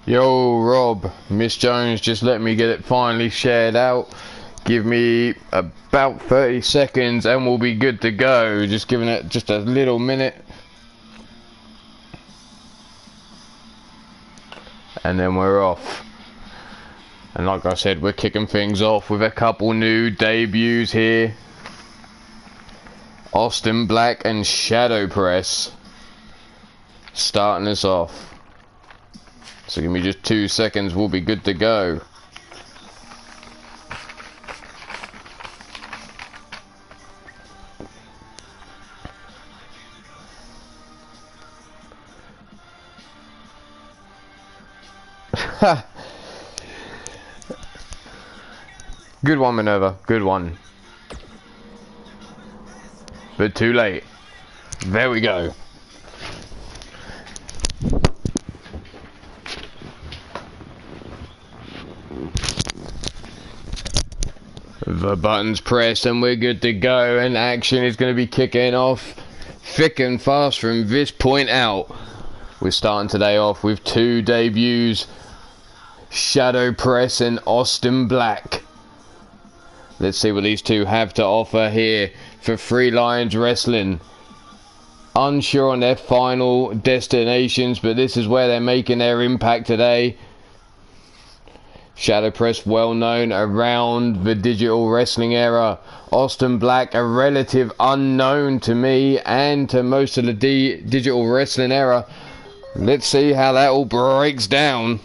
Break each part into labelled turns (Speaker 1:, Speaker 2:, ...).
Speaker 1: Yo, Rob, Miss Jones just let me get it finally shared out. Give me about 30 seconds and we'll be good to go. Just giving it just a little minute. And then we're off. And like I said, we're kicking things off with a couple new debuts here. Austin Black and Shadow Press starting us off. So give me just 2 seconds, we'll be good to go. Good one, Minerva, good one. But too late. There we go. The button's pressed and we're good to go, and action is going to be kicking off thick and fast from this point out. We're starting today off with two debuts, Shadow Press and Austin Black. Let's see what these two have to offer here for Three Lions Wrestling. Unsure on their final destinations, but this is where they're making their impact today. Shadow Press, well known around the digital wrestling era. Austin Black, a relative unknown to me and to most of the digital wrestling era. Let's see how that all breaks down.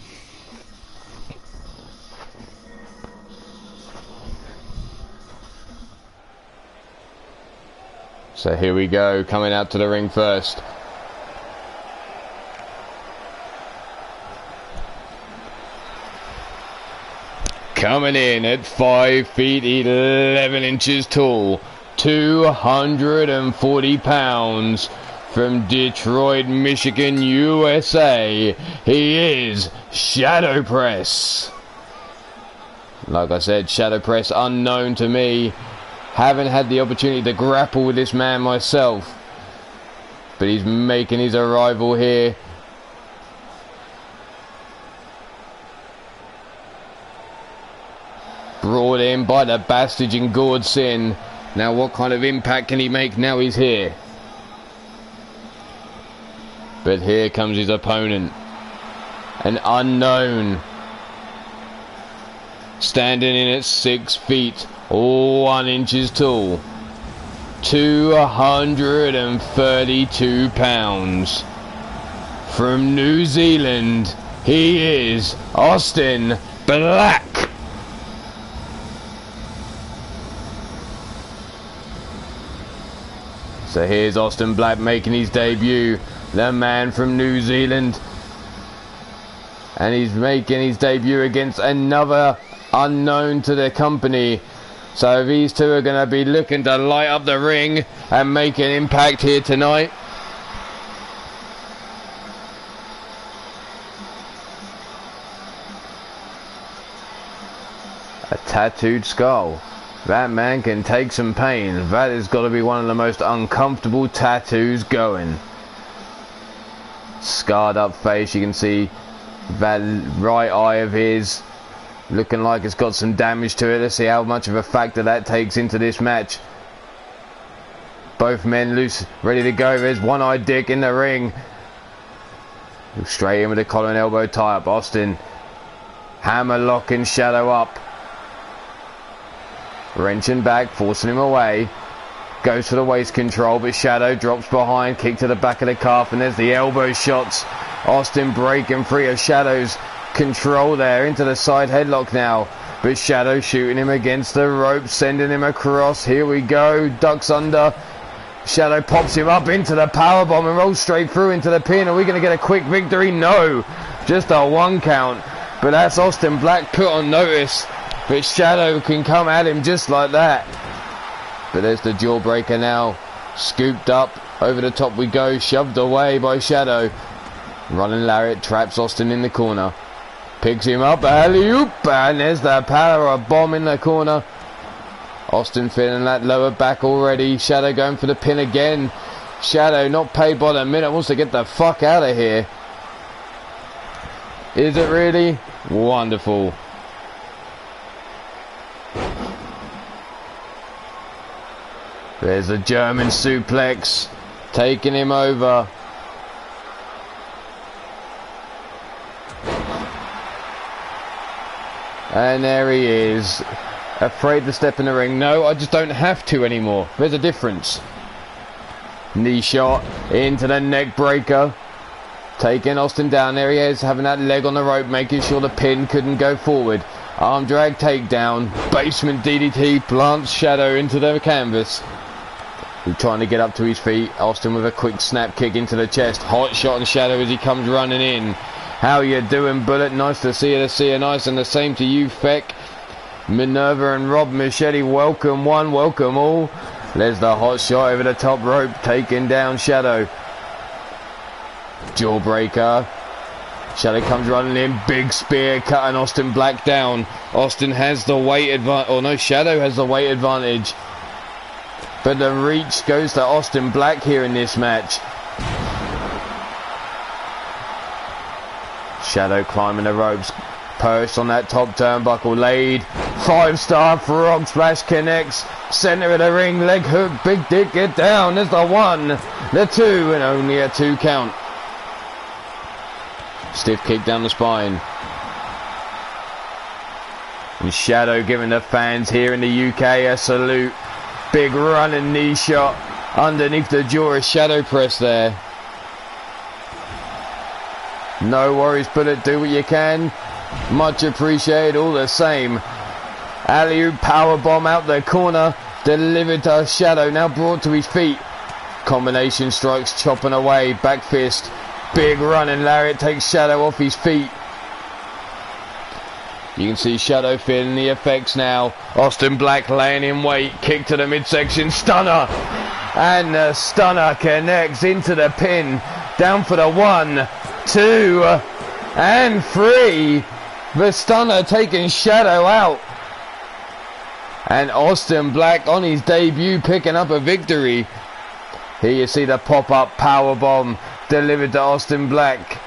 Speaker 1: So here we go, coming out to the ring first. Coming in at 5 feet 11 inches tall, 240 pounds, from Detroit, Michigan, USA, he is Shadow Press. Like I said, Shadow Press unknown to me. Haven't had the opportunity to grapple with this man myself, but he's making his arrival here. Brought in by the Bastard and Gourd Sin. Now what kind of impact can he make now he's here? But here comes his opponent. An unknown. Standing in at 6 feet 1 inches tall. 232 pounds. From New Zealand, he is Austin Black. So here's Austin Black making his debut, the man from New Zealand. And he's making his debut against another unknown to the company. So these two are going to be looking to light up the ring and make an impact here tonight. A tattooed skull. That man can take some pain. That has got to be one of the most uncomfortable tattoos going. Scarred up face, you can see that right eye of his looking like it's got some damage to it. Let's see how much of a factor that takes into this match. Both men loose, ready to go. There's one-eyed Dick in the ring. Straight in with a collar and elbow tie-up. Austin hammer locking Shadow up. Wrenching back, forcing him away. Goes for the waist control, but Shadow drops behind. Kick to the back of the calf, and there's the elbow shots. Austin breaking free of Shadow's control there into the side headlock now. But Shadow shooting him against the rope, sending him across. Here we go. Ducks under. Shadow pops him up into the powerbomb and rolls straight through into the pin. Are we going to get a quick victory? No. Just a 1 count. But that's Austin Black put on notice. But Shadow can come at him just like that. But there's the jawbreaker now. Scooped up. Over the top we go. Shoved away by Shadow. Running lariat. Traps Austin in the corner. Picks him up. Alley-oop. And there's the power bomb in the corner. Austin feeling that lower back already. Shadow going for the pin again. Shadow not paid by the minute. Wants to get the fuck out of here. Is it really? Wonderful. There's a German suplex, taking him over. And there he is, afraid to step in the ring. No, I just don't have to anymore. There's a difference. Knee shot into the neck breaker. Taking Austin down. There he is, having that leg on the rope, making sure the pin couldn't go forward. Arm drag takedown. Basement DDT plants Shadow into the canvas. He's trying to get up to his feet. Austin with a quick snap kick into the chest. Hot shot on Shadow as he comes running in. How you doing, Bullet? Nice to see you nice, and the same to you, Feck. Minerva and Rob Machete, welcome one, welcome all. There's the hot shot over the top rope, taking down Shadow. Jawbreaker. Shadow comes running in, big spear, cutting Austin Black down. Austin has the weight advantage, or no, Shadow has the weight advantage. But the reach goes to Austin Black here in this match. Shadow climbing the ropes, perched on that top turnbuckle, laid 5-star frog splash, connects, center of the ring, leg hook, big dick, get down. There's the 1, the 2, and only a 2 count. Stiff kick down the spine. And Shadow giving the fans here in the UK a salute. Big running knee shot underneath the jaw, a Shadow press there. No worries, Bullet, do what you can. Much appreciated all the same. Alley-oop powerbomb out the corner, delivered to Shadow, now brought to his feet. Combination strikes chopping away, back fist. Big running lariat takes Shadow off his feet. You can see Shadow feeling the effects now. Austin Black laying in wait, kick to the midsection, stunner. And the stunner connects into the pin. Down for the 1, 2, and 3. The stunner taking Shadow out. And Austin Black on his debut picking up a victory. Here you see the pop-up powerbomb delivered to Austin Black.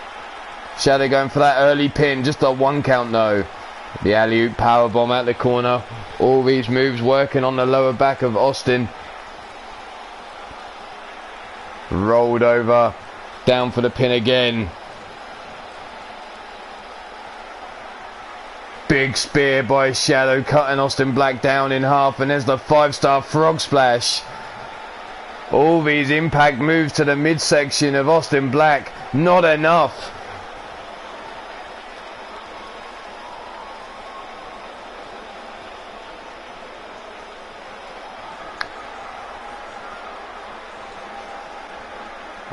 Speaker 1: Shadow going for that early pin, just a 1 count though. The alley-oop powerbomb out the corner. All these moves working on the lower back of Austin. Rolled over, down for the pin again. Big spear by Shadow, cutting Austin Black down in half, and there's the 5-star frog splash. All these impact moves to the midsection of Austin Black, not enough.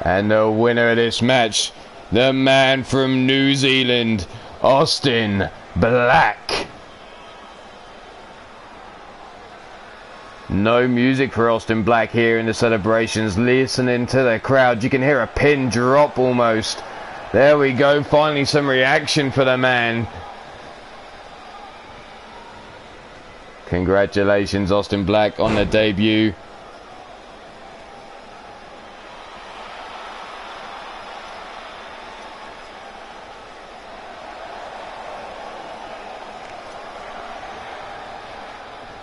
Speaker 1: And the winner of this match, the man from New Zealand, Austin Black. No music for Austin Black here in the celebrations. Listening to the crowd, you can hear a pin drop almost. There we go, finally some reaction for the man. Congratulations, Austin Black, on the debut.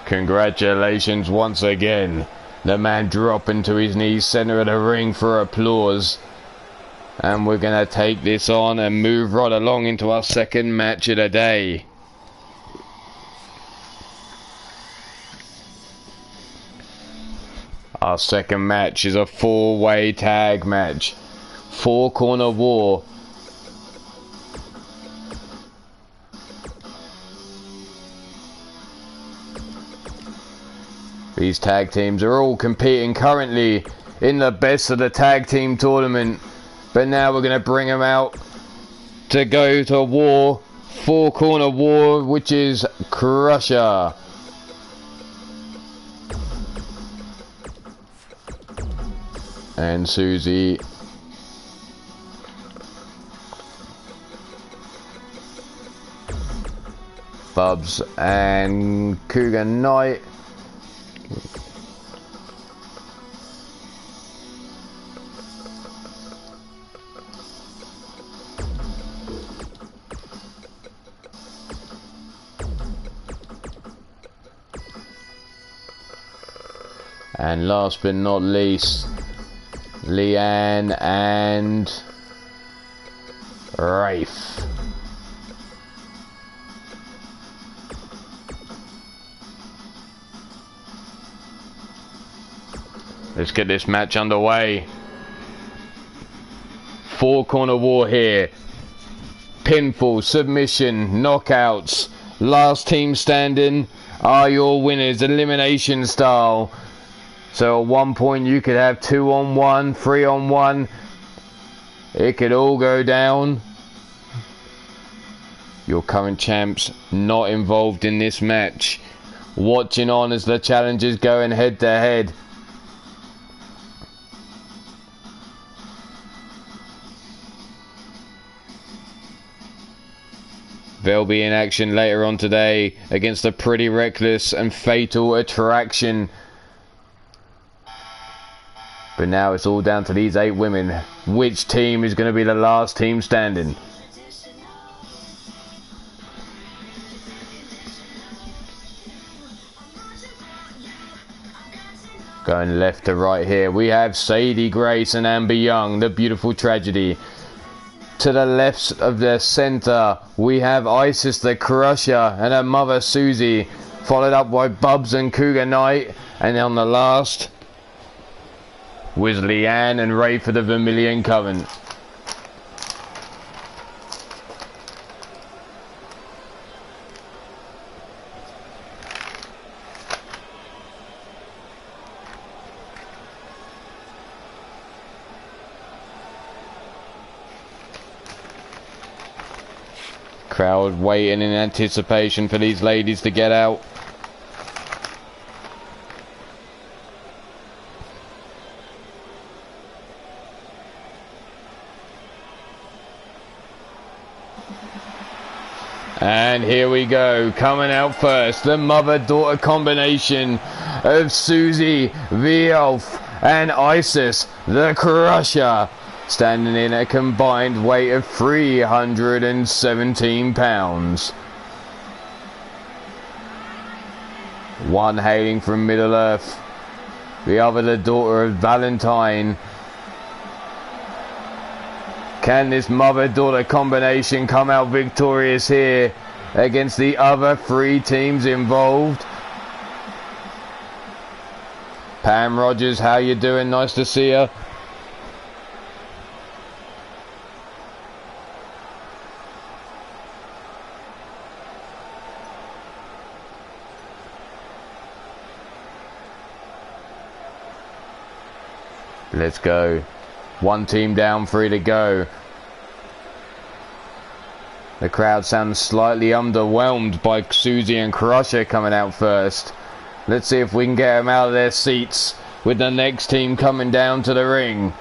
Speaker 1: Congratulations once again. The man dropping to his knees, center of the ring for applause. And we're going to take this on and move right along into our second match of the day. Our second match is a 4-way tag match. 4-corner war. These tag teams are all competing currently in the best of the tag team tournament. But now we're going to bring them out to go to war. 4-corner war, which is Crusher. And Susie. Bubs and Cougar Knight. And last but not least, Leanne and Rafe. Let's get this match underway. Four corner war here. Pinfall, submission, knockouts. Last team standing are your winners, elimination style. So at one point you could have 2-on-1, 3-on-1. It could all go down. Your current champs not involved in this match. Watching on as the challengers going head to head. They'll be in action later on today against a pretty reckless and fatal attraction. But now it's all down to these 8 women. Which team is going to be the last team standing? Going left to right here, we have Sadie Grace and Amber Young, the beautiful tragedy. To the left of the centre, we have Isis the Crusher and her mother Susie, followed up by Bubs and Cougar Knight, and on the last was Leanne and Ray for the Vermilion Coven. Crowd waiting in anticipation for these ladies to get out. And here we go, coming out first, the mother-daughter combination of Susie the Elf and Isis the Crusher, standing in a combined weight of 317 pounds. One hailing from Middle Earth, the other the daughter of Valentine. Can this mother-daughter combination come out victorious here against the other 3 teams involved? Pam Rogers, how you doing? Nice to see you. Let's go. 1 team down, 3 to go. The crowd sounds slightly underwhelmed by Susie and Crusher coming out first. Let's see if we can get them out of their seats with the next team coming down to the ring.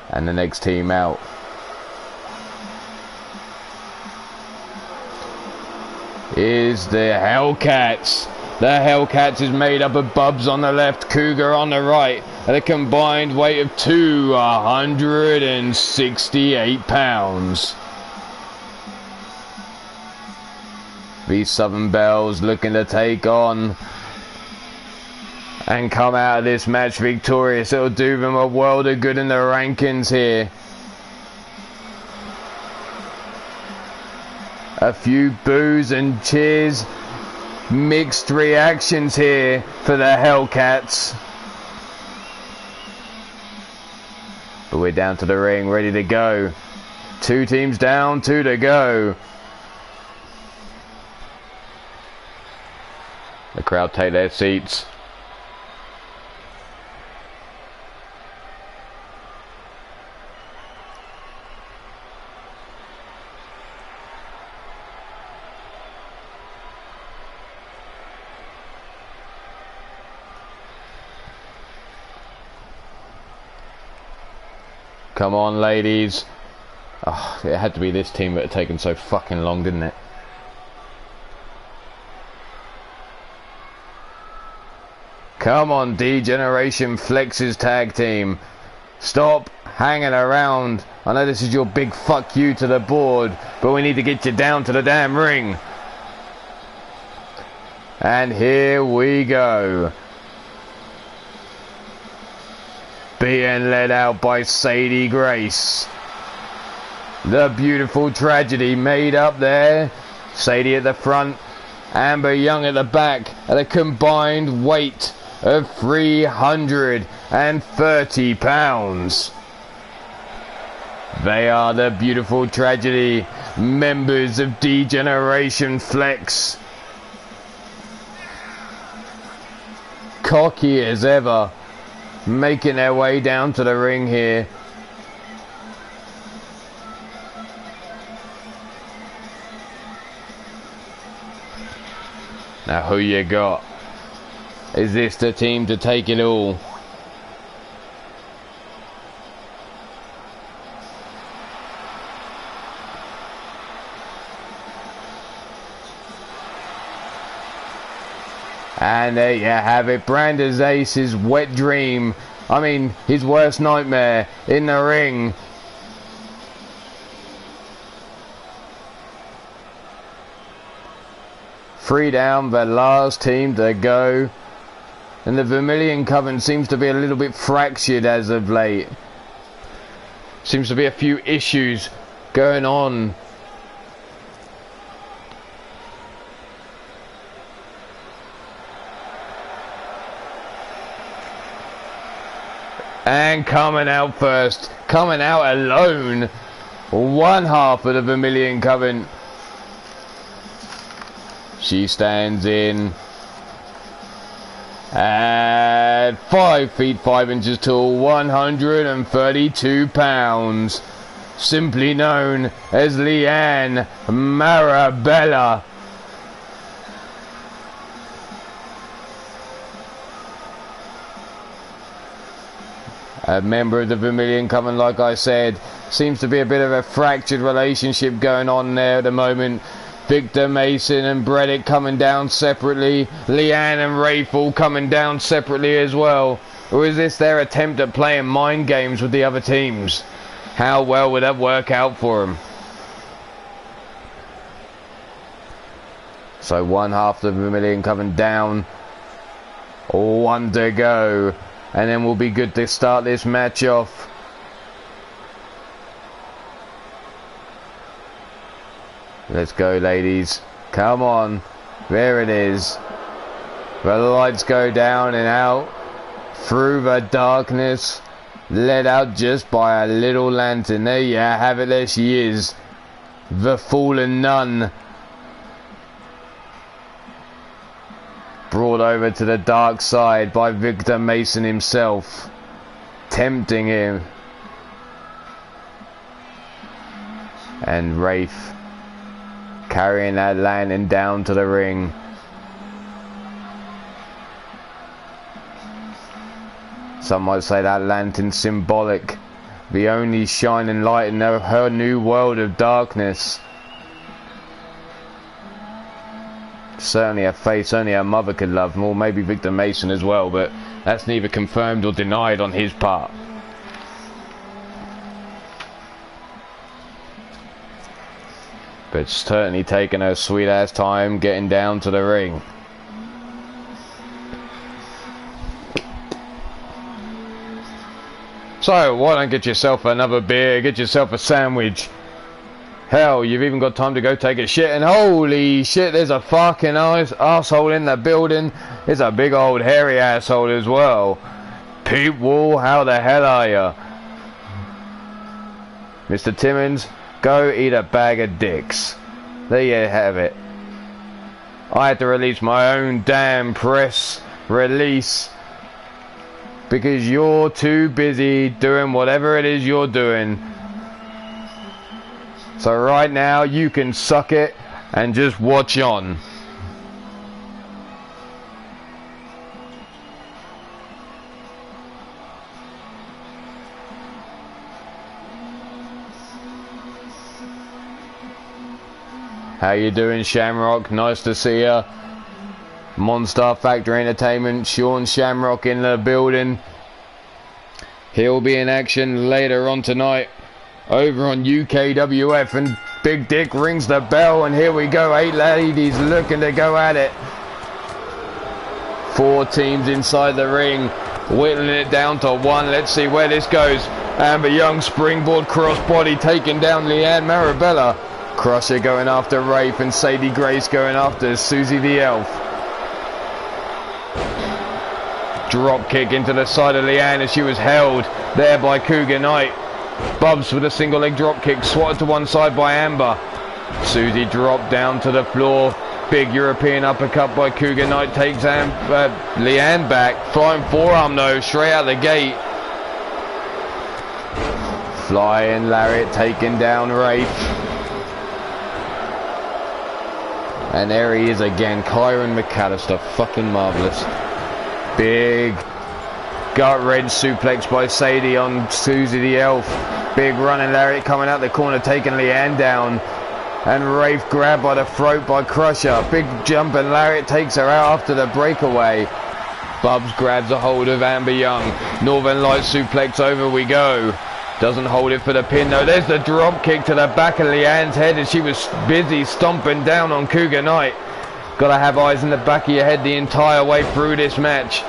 Speaker 1: And the next team out. Is the Hellcats. The Hellcats is made up of Bubs on the left, Cougar on the right, at a combined weight of 268 pounds. These Southern Belles looking to take on and come out of this match victorious. It'll do them a world of good in the rankings here. A few boos and cheers. Mixed reactions here for the Hellcats. But we're down to the ring, ready to go. 2 teams down, 2 to go. The crowd take their seats. Come on, ladies. Oh, it had to be this team that had taken so fucking long, didn't it? Come on, D-Generation Flex's tag team. Stop hanging around. I know this is your big fuck you to the board, but we need to get you down to the damn ring. And here we go. Being led out by Sadie Grace. The beautiful tragedy made up there. Sadie at the front, Amber Young at the back at a combined weight of 330 pounds. They are the beautiful tragedy, members of D-Generation Flex. Cocky as ever, making their way down to the ring here. Now who you got? Is this the team to take it all? And there you have it, Brander's Ace's wet dream. I mean, his worst nightmare in the ring. Three down, the last team to go. And the Vermilion Coven seems to be a little bit fractured as of late. Seems to be a few issues going on. And coming out first, coming out alone, one half of the Vermilion Coven. She stands in at 5 feet 5 inches tall, 132 pounds. Simply known as Leanne Marabella. A member of the Vermilion Coven, like I said. Seems to be a bit of a fractured relationship going on there at the moment. Victor Mason and Breddick coming down separately. Leanne and Rayful coming down separately as well. Or is this their attempt at playing mind games with the other teams? How well would that work out for them? So one half of the Vermilion Coven down. One to go. And then we'll be good to start this match off. Let's go, ladies. Come on. There it is. The lights go down and out. Through the darkness. Led out just by a little lantern. There you have it. There she is. The fallen nun. Brought over to the dark side by Victor Mason himself. Tempting him. And Rafe carrying that lantern down to the ring. Some might say that lantern symbolic. The only shining light in her new world of darkness. Certainly a face only her mother could love, or maybe Victor Mason as well, but that's neither confirmed or denied on his part. But certainly taking her sweet ass time getting down to the ring. So why don't get yourself another beer, get yourself a sandwich. Hell, you've even got time to go take a shit, and holy shit, there's a fucking asshole in the building. There's a big old hairy asshole as well. Pete Wall, how the hell are ya? Mr. Timmons, go eat a bag of dicks. There you have it. I had to release my own damn press release because you're too busy doing whatever it is you're doing. So right now you can suck it and just watch on. How you doing, Shamrock? Nice to see ya. Monstar Factory Entertainment, Sean Shamrock in the building. He'll be in action later on tonight over on UKWF, and Big Dick rings the bell, and here we go. 8 ladies looking to go at it. 4 teams inside the ring, whittling it down to 1. Let's see where this goes. Amber Young springboard crossbody taking down Leanne Marabella. Crusher going after Rafe, and Sadie Grace going after Susie the Elf. Drop kick into the side of Leanne as she was held there by Cougar Knight. Bubs with a single leg drop kick, swatted to one side by Amber. Susie dropped down to the floor. Big European uppercut by Cougar Knight takes Leanne back. Flying forearm though, straight out the gate. Flying lariat taking down Rafe. And there he is again, Kyron McAllister, fucking marvellous. Big gut wrench suplex by Sadie on Susie the Elf. Big running lariat coming out the corner, taking Leanne down. And Rafe grabbed by the throat by Crusher. Big jump and lariat takes her out after the breakaway. Bubs grabs a hold of Amber Young. Northern Light suplex, over we go. Doesn't hold it for the pin though. There's the drop kick to the back of Leanne's head as she was busy stomping down on Cougar Knight. Gotta have eyes in the back of your head the entire way through this match.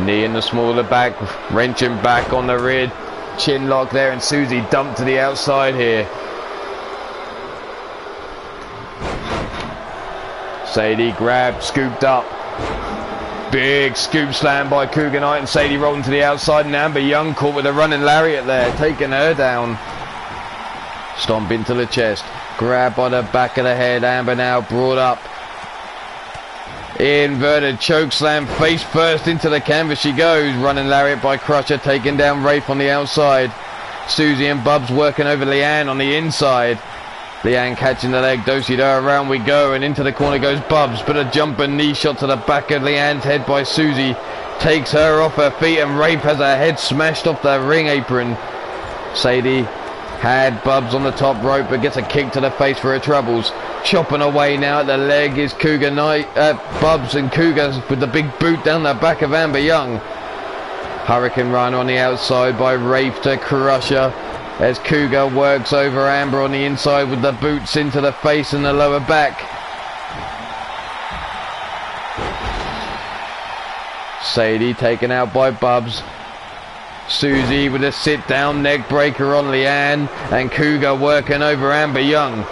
Speaker 1: Knee in the small of the back, wrenching back on the rear. Chin lock there, and Susie dumped to the outside here. Sadie grabbed, scooped up. Big scoop slam by Cougar Knight, and Sadie rolling to the outside, and Amber Young caught with a running lariat there, taking her down. Stomp into the chest, grab by the back of the head. Amber now brought up. Inverted choke slam, face first into the canvas she goes. Running lariat by Crusher, taking down Rafe on the outside. Susie and Bubs working over Leanne on the inside. Leanne catching the leg, do-si-do, around we go, and into the corner goes Bubs, but a jumping knee shot to the back of Leanne's head by Susie. Takes her off her feet, and Rafe has her head smashed off the ring apron. Sadie had Bubs on the top rope, but gets a kick to the face for her troubles. Chopping away now at the leg is Cougar Knight, Bubs, and Cougar with the big boot down the back of Amber Young. Hurricane Run on the outside by Rafe to Crusher as Cougar works over Amber on the inside with the boots into the face and the lower back. Sadie taken out by Bubs. Susie with a sit down neck breaker on Leanne, and Cougar working over Amber Young.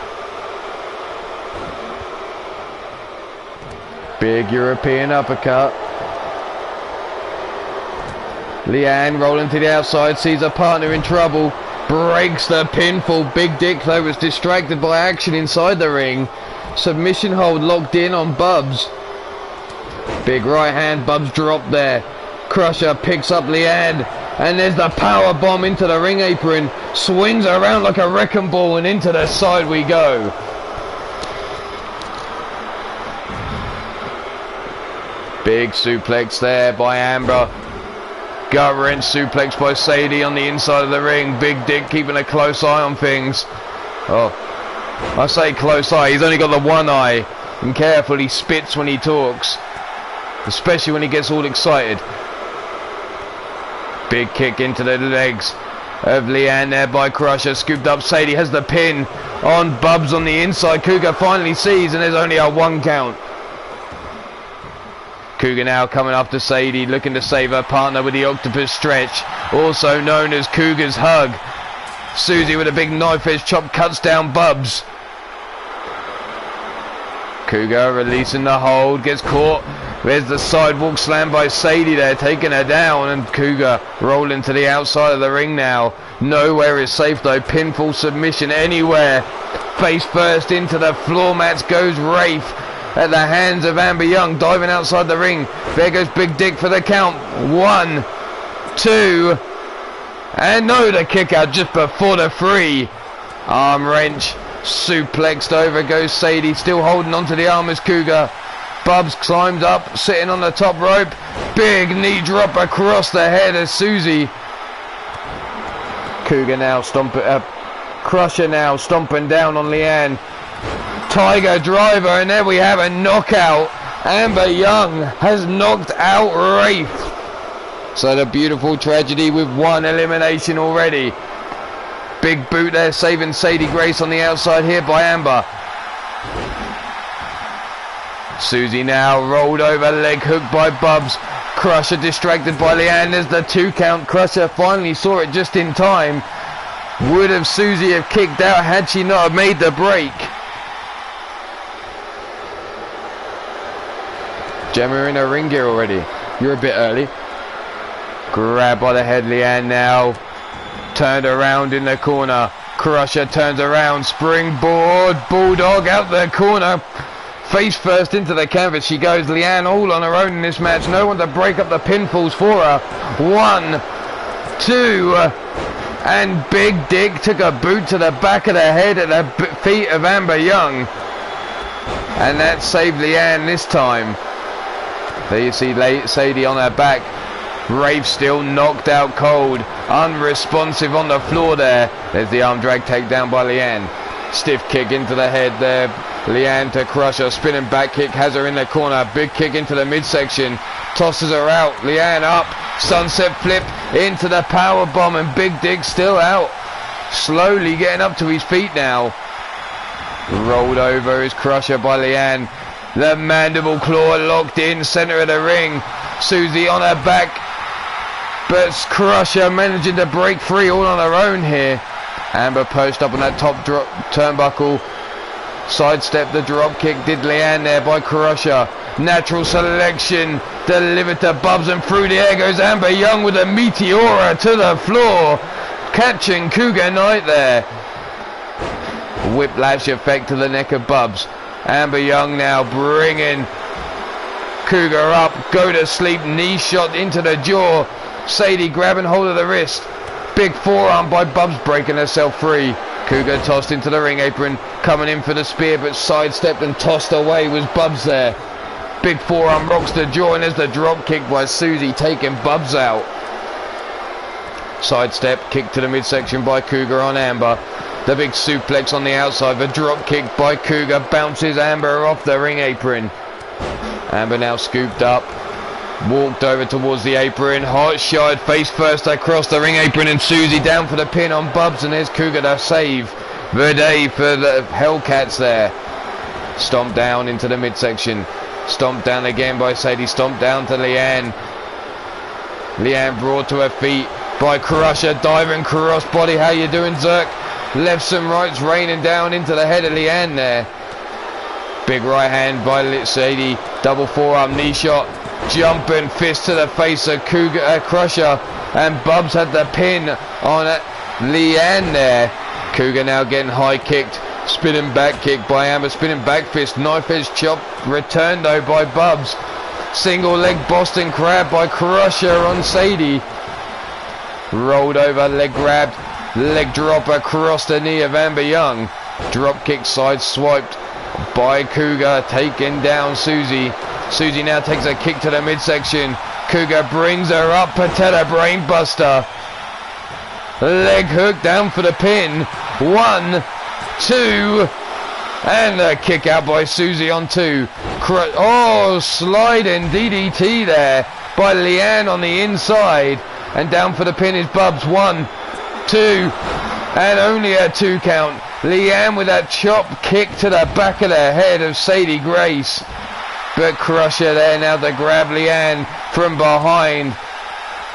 Speaker 1: Big European uppercut. Leanne rolling to the outside, sees her partner in trouble, breaks the pinfall. Big Dick though was distracted by action inside the ring. Submission hold locked in on Bubs. Big right hand, Bubs dropped there. Crusher picks up Leanne, and there's the power bomb into the ring apron. Swings around like a wrecking ball, and into the side we go. Big suplex there by Amber. Gut wrench suplex by Sadie on the inside of the ring. Big Dick keeping a close eye on things. Oh, I say close eye, he's only got the one eye. And careful, he spits when he talks, especially when he gets all excited. Big kick into the legs of Leanne there by Crusher. Scooped up, Sadie has the pin on Bubs on the inside. Cougar finally sees, and there's only a 1 count. Cougar now coming after Sadie, looking to save her partner with the octopus stretch, also known as Cougar's hug. Susie with a big knife edge chop cuts down Bubs. Cougar releasing the hold, gets caught. There's the sidewalk slam by Sadie there, taking her down, and Cougar rolling to the outside of the ring now. Nowhere is safe though, pinfall submission anywhere. Face first into the floor mats goes Rafe at the hands of Amber Young, diving outside the ring. There goes Big Dick for the count. 1, 2, and no, the kick out just before the 3. Arm wrench, suplexed over goes Sadie, still holding on to the arm as Cougar. Bubs climbs up, sitting on the top rope. Big knee drop across the head of Susie. Cougar now Crusher now stomping down on Leanne. Tiger driver, and there we have a knockout. Amber Young has knocked out Rafe. So the beautiful tragedy with 1 elimination already. Big boot there, saving Sadie Grace on the outside here by Amber. Susie now rolled over, leg hook by Bubs. Crusher distracted by Leanne. There's the 2 count. Crusher finally saw it just in time. Would have Susie have kicked out had she not have made the break? Gemma in her ring gear already. You're a bit early. Grab by the head, Leanne now. Turned around in the corner. Crusher turns around. Springboard. Bulldog out the corner. Face first into the canvas she goes. Leanne all on her own in this match. No one to break up the pinfalls for her. 1, 2, and Big Dick took a boot to the back of the head at the feet of Amber Young. And that saved Leanne this time. There you see Sadie on her back. Rafe still knocked out cold. Unresponsive on the floor there. There's the arm drag takedown by Leanne. Stiff kick into the head there. Leanne to Crusher. Spinning back kick has her in the corner. Big kick into the midsection. Tosses her out. Leanne up. Sunset flip into the power bomb. And Big Dick still out. Slowly getting up to his feet now. Rolled over is Crusher by Leanne. The mandible claw locked in. Center of the ring. Susie on her back. But Crusher managing to break free all on her own here. Amber perched up on that top drop turnbuckle. Sidestep the drop kick. Did Leanne there by Crusher. Natural selection. Delivered to Bubs and through the air goes Amber Young with a meteora to the floor. Catching Cougar Knight there. Whiplash effect to the neck of Bubs. Amber Young now bringing Cougar up. Go to sleep. Knee shot into the jaw. Sadie grabbing hold of the wrist. Big forearm by Bubs breaking herself free. Cougar tossed into the ring apron. Coming in for the spear but sidestepped and tossed away was Bubs there. Big forearm rocks the jaw and there's the drop kick by Susie taking Bubs out. Sidestep kick to the midsection by Cougar on Amber. The big suplex on the outside. The drop kick by Cougar bounces Amber off the ring apron. Amber now scooped up. Walked over towards the apron. Hot shot face first across the ring apron and Susie down for the pin on Bubs and there's Cougar to save the day for the Hellcats there. Stomp down into the midsection. Stomp down again by Sadie. Stomp down to Leanne. Leanne brought to her feet by Crusher. Diving crossbody. How you doing, Zerk? Lefts and rights raining down into the head of Leanne there. Big right hand by Sadie. Double forearm knee shot. Jumping fist to the face of Crusher. And Bubs had the pin on Leanne there. Cougar now getting high kicked. Spinning back kick by Amber. Spinning back fist. Knife edge chop. Returned though by Bubs. Single leg Boston Crab by Crusher on Sadie. Rolled over. Leg grabbed. Leg drop across the knee of Amber Young. Drop kick side swiped by Cougar. Taking down Susie. Susie now takes a kick to the midsection. Cougar brings her up. Patella brainbuster. Leg hook down for the pin. 1, 2. And a kick out by Susie on 2. Sliding DDT there by Leanne on the inside. And down for the pin is Bubs. 1, 2. And only a 2 count. Leanne with that chop kick to the back of the head of Sadie Grace. But Crusher there now to grab Leanne from behind.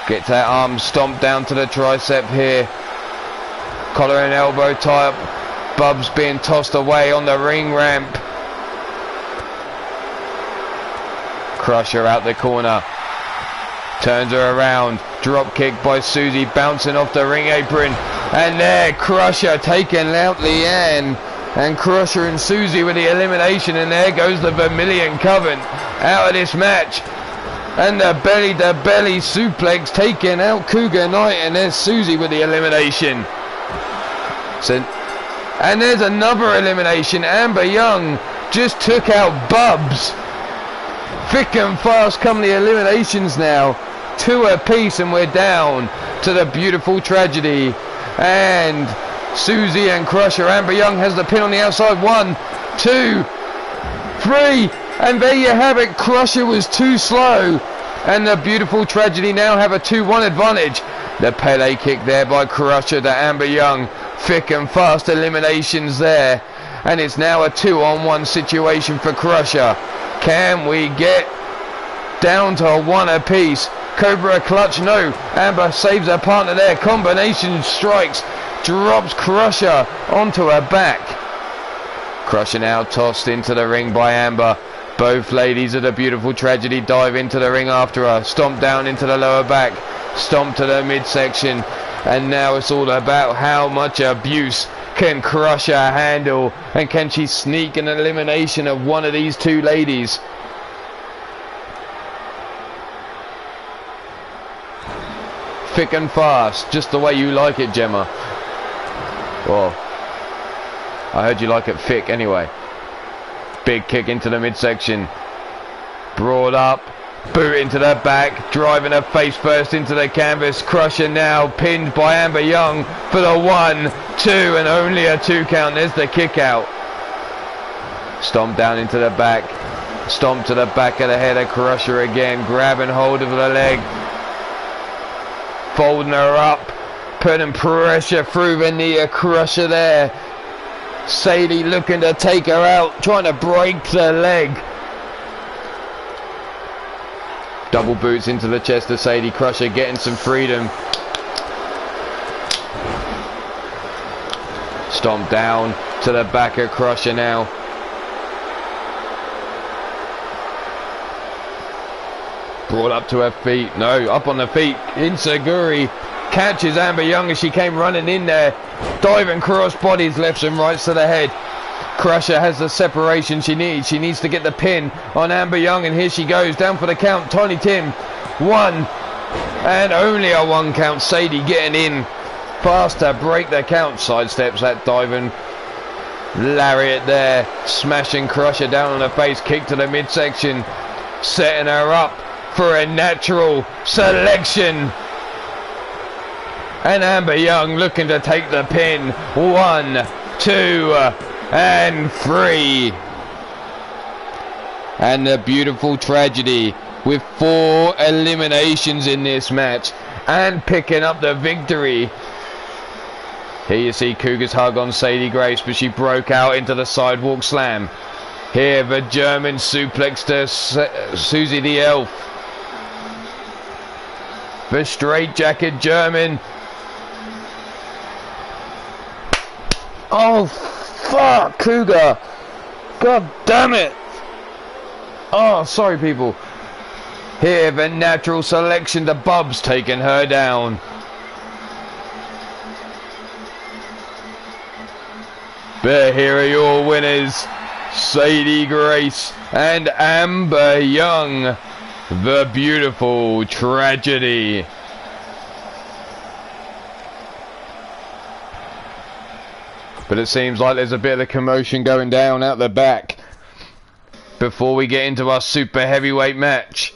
Speaker 1: Gets that arm stomped down to the tricep here. Collar and elbow tie up. Bubs being tossed away on the ring ramp. Crusher out the corner. Turns her around. Drop kick by Susie bouncing off the ring apron. And there Crusher taking out Leanne. And Crusher and Susie with the elimination. And there goes the Vermilion Coven out of this match. And the belly-to-belly suplex taking out Cougar Knight. And there's Susie with the elimination. And there's another elimination. Amber Young just took out Bubs. Thick and fast come the eliminations now. 2 apiece and we're down to the beautiful tragedy. And Susie and Crusher. Amber Young has the pin on the outside. 1, 2, 3. And there you have it. Crusher was too slow. And the beautiful tragedy now have a 2-1 advantage. The Pele kick there by Crusher to Amber Young. Thick and fast eliminations there. And it's now a 2-on-1 situation for Crusher. Can we get down to one apiece? Cobra clutch, no. Amber saves her partner there. Combination strikes. Drops Crusher onto her back. Crusher now tossed into the ring by Amber. Both ladies of the Beautiful Tragedy dive into the ring after her. Stomp down into the lower back. Stomp to the midsection. And now it's all about how much abuse can Crusher handle. And can she sneak an elimination of one of these two ladies? Thick and fast, just the way you like it, Gemma. Well, I heard you like it thick anyway. Big kick into the midsection. Brought up. Boot into the back. Driving her face first into the canvas. Crusher now pinned by Amber Young for the 1, 2 and only a 2 count. There's the kick out. Stomp down into the back. Stomp to the back of the head of Crusher again. Grabbing hold of the leg. Folding her up. Putting pressure through the knee of Crusher there. Sadie looking to take her out, trying to break the leg. Double boots into the chest of Sadie. Crusher getting some freedom. Stomp down to the back of Crusher now. Brought up to her feet. No, up on the feet. Insaguri catches Amber Young as she came running in there. Diving cross bodies lefts and rights to the head. Crusher has the separation she needs. She needs to get the pin on Amber Young, and here she goes down for the count. Tiny Tim, 1 and only a 1 count. Sadie getting in fast to break the count. Sidesteps that diving lariat there, smashing Crusher down on her face. Kick to the midsection, setting her up for a natural selection. And Amber Young looking to take the pin. 1, 2 and 3. And the Beautiful Tragedy with 4 eliminations in this match and picking up the victory. Here you see Cougar's hug on Sadie Grace, but she broke out into the sidewalk slam. Here the German suplex to Susie the Elf. The straight jacket German. Oh, fuck, Cougar. God damn it. Oh, sorry, people. Here, the natural selection to Bubs taking her down. But here are your winners, Sadie Grace and Amber Young, the Beautiful Tragedy. But it seems like there's a bit of a commotion going down out the back before we get into our super heavyweight match.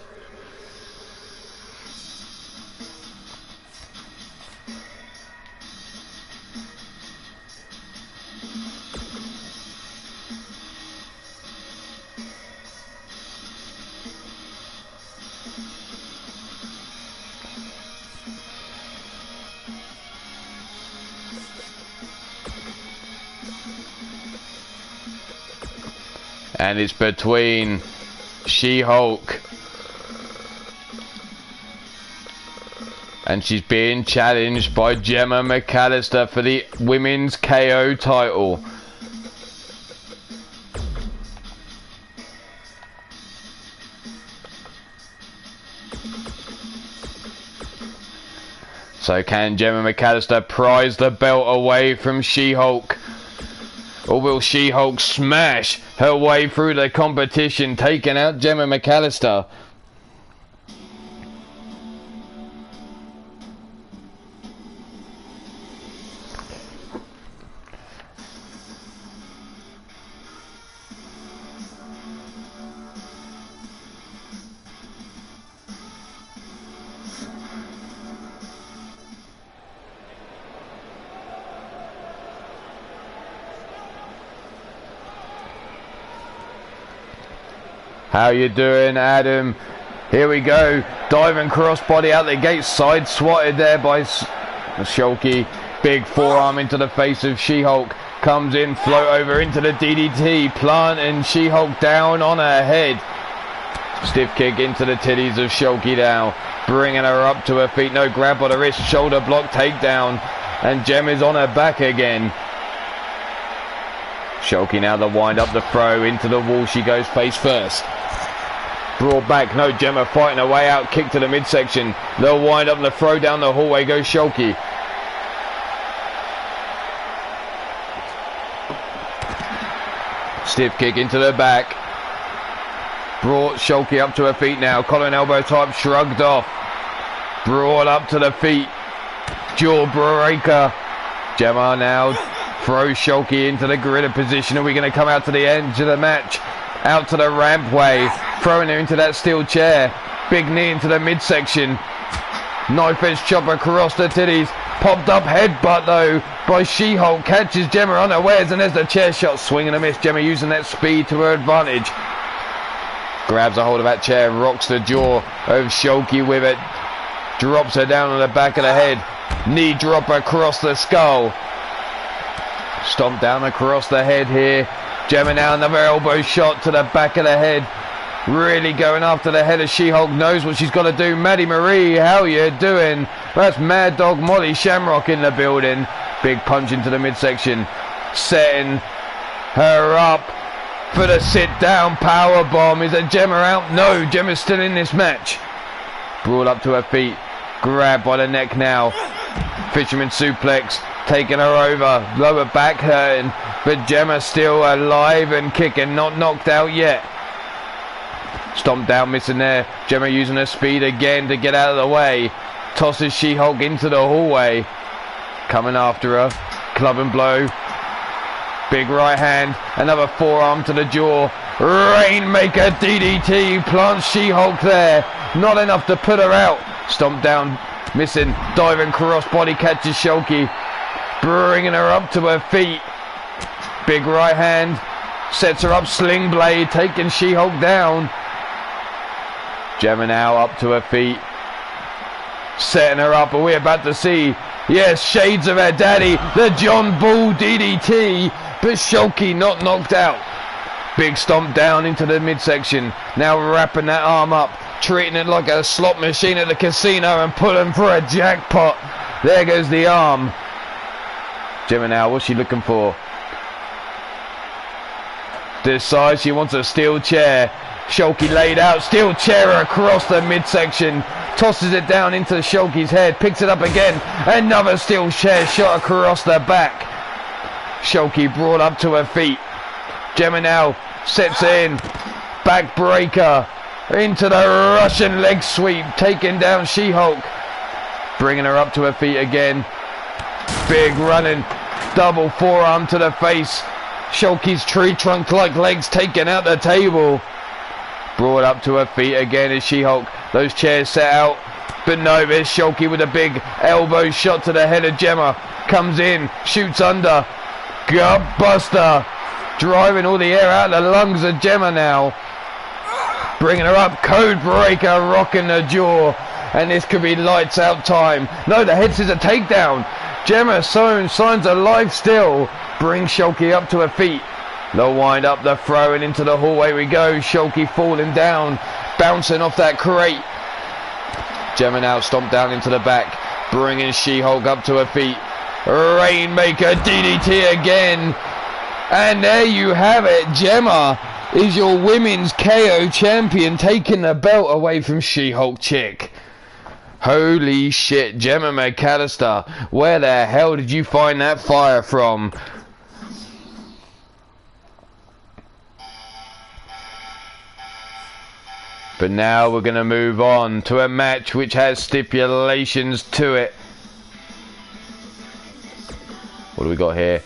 Speaker 1: And it's between She-Hulk and she's being challenged by Gemma McAllister for the women's KO title. So can Gemma McAllister prize the belt away from She-Hulk? Or will She-Hulk smash her way through the competition, taking out Gemma McAllister? How you doing, Adam? Here we go. Diving crossbody out the gate. Side swatted there by Shulky. Big forearm into the face of She-Hulk. Comes in, float over into the DDT. Plant and She-Hulk down on her head. Stiff kick into the titties of Shulky now. Bringing her up to her feet. No, grab by the wrist. Shoulder block takedown. And Gem is on her back again. Shulky now the wind up the throw. Into the wall she goes face first. Brought back. No, Gemma fighting her way out. Kick to the midsection. The wind up and the throw down the hallway goes Shulky. Stiff kick into the back. Brought Shulky up to her feet now. Collar and elbow type shrugged off. Brought up to the feet. Jaw breaker. Gemma now throws Shulky into the gorilla position. Are we going to come out to the edge of the match? Out to the rampway. Throwing her into that steel chair. Big knee into the midsection. Knife edge chop across the titties. Popped up headbutt though by She-Hulk. Catches Gemma unawares and there's the chair shot. Swing and a miss. Gemma using that speed to her advantage. Grabs a hold of that chair. Rocks the jaw of Shulky with it. Drops her down on the back of the head. Knee drop across the skull. Stomp down across the head here. Gemma now another elbow shot to the back of the head. Really going after the head of She-Hulk. Knows what she's got to do. Maddie Marie, how you doing? That's Mad Dog Molly Shamrock in the building. Big punch into the midsection. Setting her up for the sit down power bomb. Is a Gemma out? No, Gemma's still in this match. Brought up to her feet. Grabbed by the neck now. Fisherman suplex. Taking her over. Lower back hurting. But Gemma still alive and kicking. Not knocked out yet. Stomped down, missing there. Gemma using her speed again to get out of the way. Tosses She-Hulk into the hallway. Coming after her. Club and blow. Big right hand. Another forearm to the jaw. Rainmaker DDT. Plants She-Hulk there. Not enough to put her out. Stomped down. Missing. Diving cross body catches Shulky. Bringing her up to her feet. Big right hand. Sets her up. Sling blade. Taking She-Hulk down. Gemma now up to her feet. Setting her up. Are we about to see? Yes, shades of her daddy. The John Bull DDT. But Shulky not knocked out. Big stomp down into the midsection. Now wrapping that arm up. Treating it like a slot machine at the casino and pulling for a jackpot. There goes the arm. Gemma now, what's she looking for? Decides she wants a steel chair. Shulky laid out. Steel chair across the midsection. Tosses it down into Shulky's head. Picks it up again. Another steel chair shot across the back. Shulky brought up to her feet. Gemma now sets in. Backbreaker. Into the Russian leg sweep. Taking down She-Hulk. Bringing her up to her feet again. Big running. Double forearm to the face. Shulky's tree trunk like legs taken out the table. Brought up to her feet again is She-Hulk. Those chairs set out. But no, there's Shulky with a big elbow shot to the head of Gemma. Comes in. Shoots under. Gut buster. Driving all the air out of the lungs of Gemma now. Bringing her up. Code breaker. Rocking the jaw. And this could be lights out time. No, the head scissor takedown. Gemma showing signs of life still. Brings Shulky up to her feet. The wind up, the throw, and into the hallway we go. Shulky falling down, bouncing off that crate. Gemma now stomped down into the back, bringing She-Hulk up to her feet. Rainmaker DDT again. And there you have it. Gemma is your women's KO champion, taking the belt away from She-Hulk Chick. Holy shit, Gemma McAllister. Where the hell did you find that fire from? But now we're going to move on to a match which has stipulations to it. What do we got here?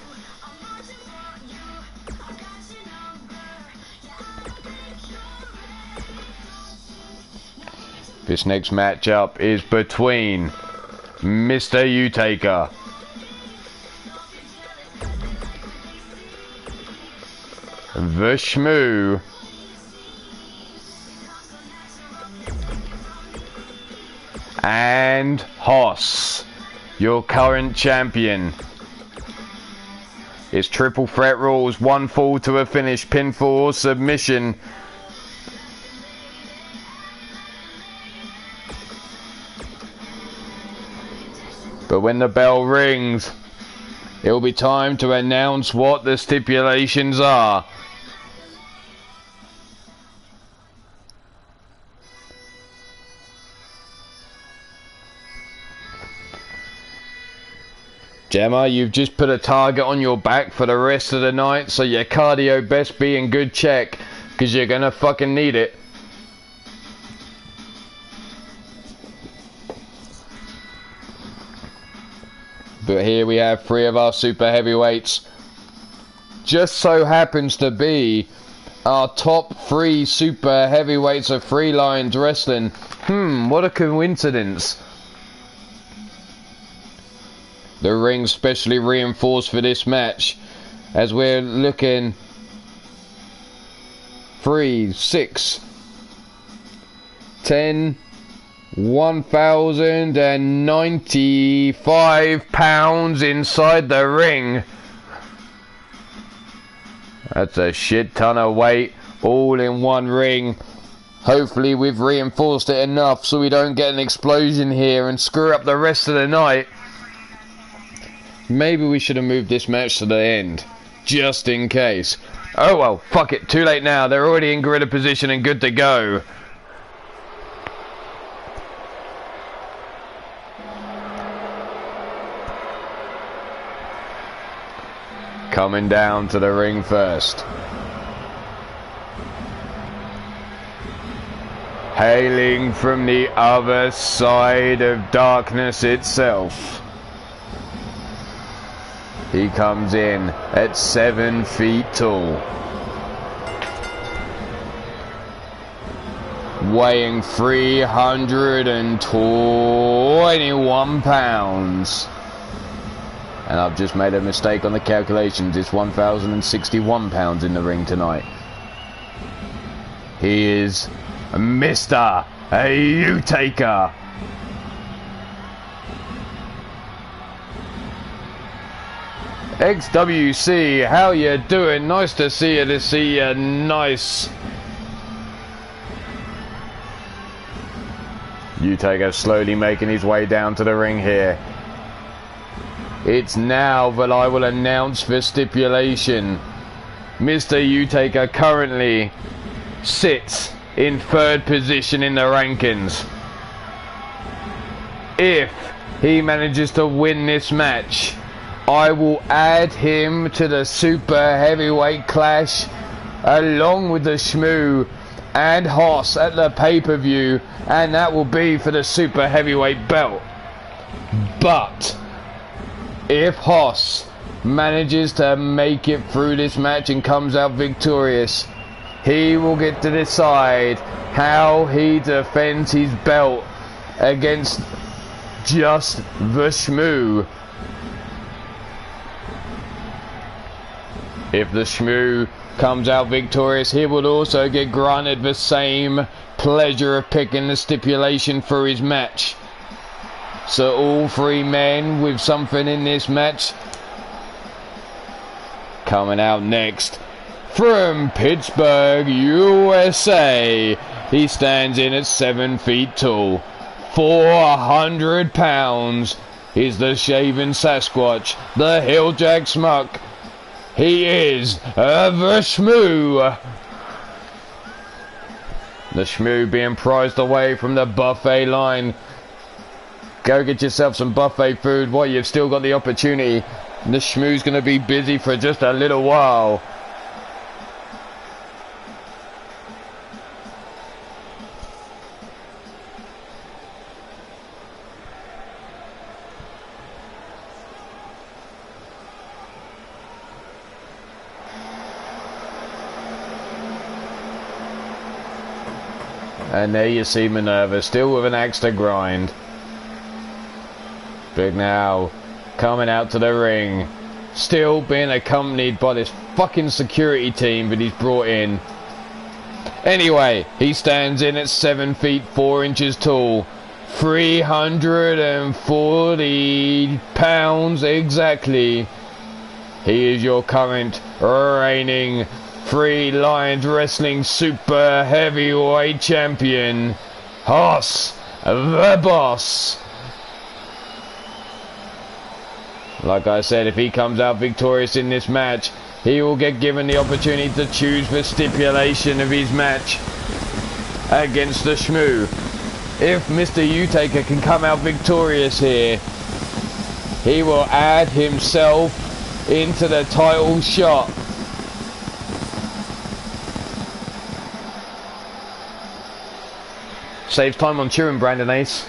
Speaker 1: This next matchup is between Mr. U-Taker the Shmoo and Hoss, your current champion. It's triple threat rules, one fall to a finish, pinfall or submission. But when the bell rings, it will be time to announce what the stipulations are. Gemma, you've just put a target on your back for the rest of the night, so your cardio best be in good check, because you're gonna fucking need it. But here we have 3 of our super heavyweights. Just so happens to be our top 3 super heavyweights of Three Lions Wrestling. What a coincidence. The ring's specially reinforced for this match, as we're looking 3, 6, 10, 1,095 pounds inside the ring. That's a shit ton of weight, all in one ring. Hopefully we've reinforced it enough so we don't get an explosion here and screw up the rest of the night. Maybe we should have moved this match to the end, just in case. Oh well, fuck it, too late now. They're already in gorilla position and good to go. Coming down to the ring first. Hailing from the other side of darkness itself. He comes in at 7 feet tall, weighing 321 pounds. And I've just made a mistake on the calculations. It's 1,061 pounds in the ring tonight. He is Mr. U-Taker. XWC, how you doing? Nice to see you, nice. U-Taker slowly making his way down to the ring here. It's now that I will announce the stipulation. Mr. U-Taker currently sits in 3rd position in the rankings. If he manages to win this match, I will add him to the super heavyweight clash along with the Shmoo and Hoss at the pay-per-view, and that will be for the super heavyweight belt. But if Hoss manages to make it through this match and comes out victorious, he will get to decide how he defends his belt against just the Shmoo. If the Shmoo comes out victorious, he will also get granted the same pleasure of picking the stipulation for his match. So all 3 men with something in this match. Coming out next, from Pittsburgh, USA, he stands in at 7 feet tall, 400 pounds. He's the Shaven Sasquatch, the Hilljack Smuck. He is the Shmoo. The Shmoo being prized away from the buffet line. Go get yourself some buffet food while you've still got the opportunity. The Shmoo's going to be busy for just a little while. And there you see Minerva, still with an axe to grind. But now, coming out to the ring, still being accompanied by this fucking security team that he's brought in. Anyway, he stands in at 7 feet 4 inches tall, 340 pounds exactly. He is your current reigning Three Lions Wrestling Super Heavyweight Champion, Hoss the Boss. Like I said, if he comes out victorious in this match, he will get given the opportunity to choose the stipulation of his match against the Shmoo. If Mr. Utaker can come out victorious here, he will add himself into the title shot. Saves time on cheering, Brandon Ace.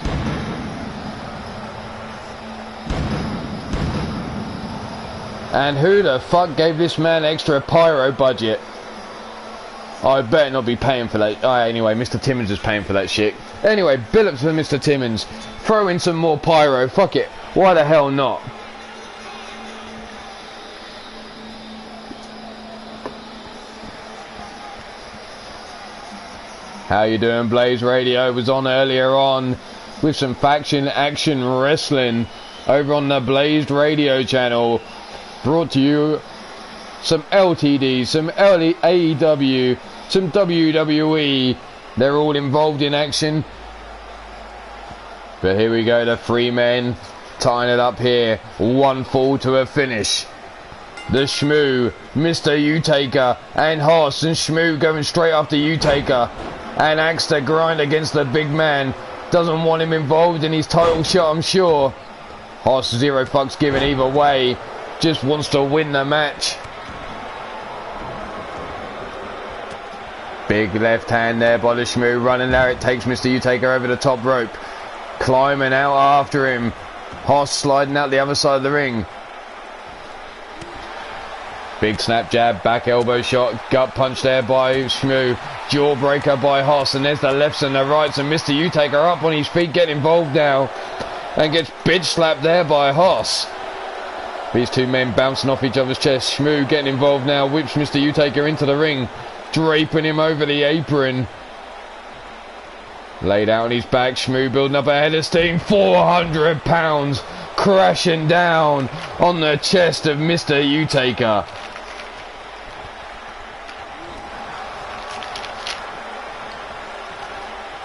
Speaker 1: And who the fuck gave this man extra pyro budget? I better not be paying for that. Anyway, Mr. Timmons is paying for that shit. Anyway, Billups for Mr. Timmons. Throw in some more pyro. Fuck it. Why the hell not? How you doing, Blaze Radio? Was on earlier on with some faction action wrestling over on the Blazed Radio channel. Brought to you some LTD, some AEW, some WWE. They're all involved in action. But here we go, the three men tying it up here. One fall to a finish. The Shmoo, Mr. Utaker, and Hoss, and Shmoo going straight after Utaker. And axe to grind against the big man. Doesn't want him involved in his title shot, I'm sure. Hoss, zero fucks given either way. Just wants to win the match. Big left hand there by the Shmoo. Running there, it takes Mr. Utaker over the top rope. Climbing out after him. Hoss sliding out the other side of the ring. Big snap jab, back elbow shot, gut punch there by Shmoo. Jawbreaker by Hoss, and there's the lefts and the rights, and Mr. Utaker up on his feet, getting involved now. And gets bitch slapped there by Hoss. These two men bouncing off each other's chest. Shmoo getting involved now, whips Mr. Utaker into the ring, draping him over the apron. Laid out on his back, Shmoo building up a head of steam, 400 pounds, crashing down on the chest of Mr. Utaker.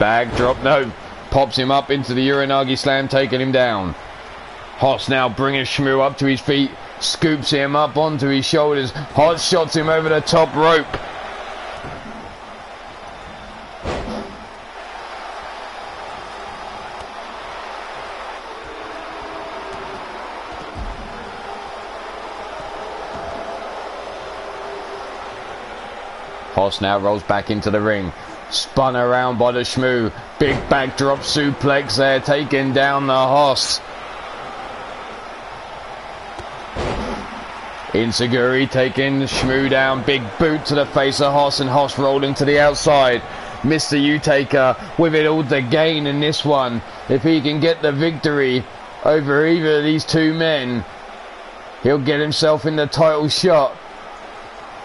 Speaker 1: Bag drop, no, pops him up into the Uranagi slam, taking him down. Hoss now bringing Shmoo up to his feet, scoops him up onto his shoulders. Hoss shots him over the top rope. Hoss now rolls back into the ring. Spun around by the Shmoo. Big backdrop suplex there, taking down the Hoss. Insaguri taking Shmoo down. Big boot to the face of Hoss, and Hoss rolling to the outside. Mr. Utaker with it all to gain in this one. If he can get the victory over either of these two men, he'll get himself in the title shot.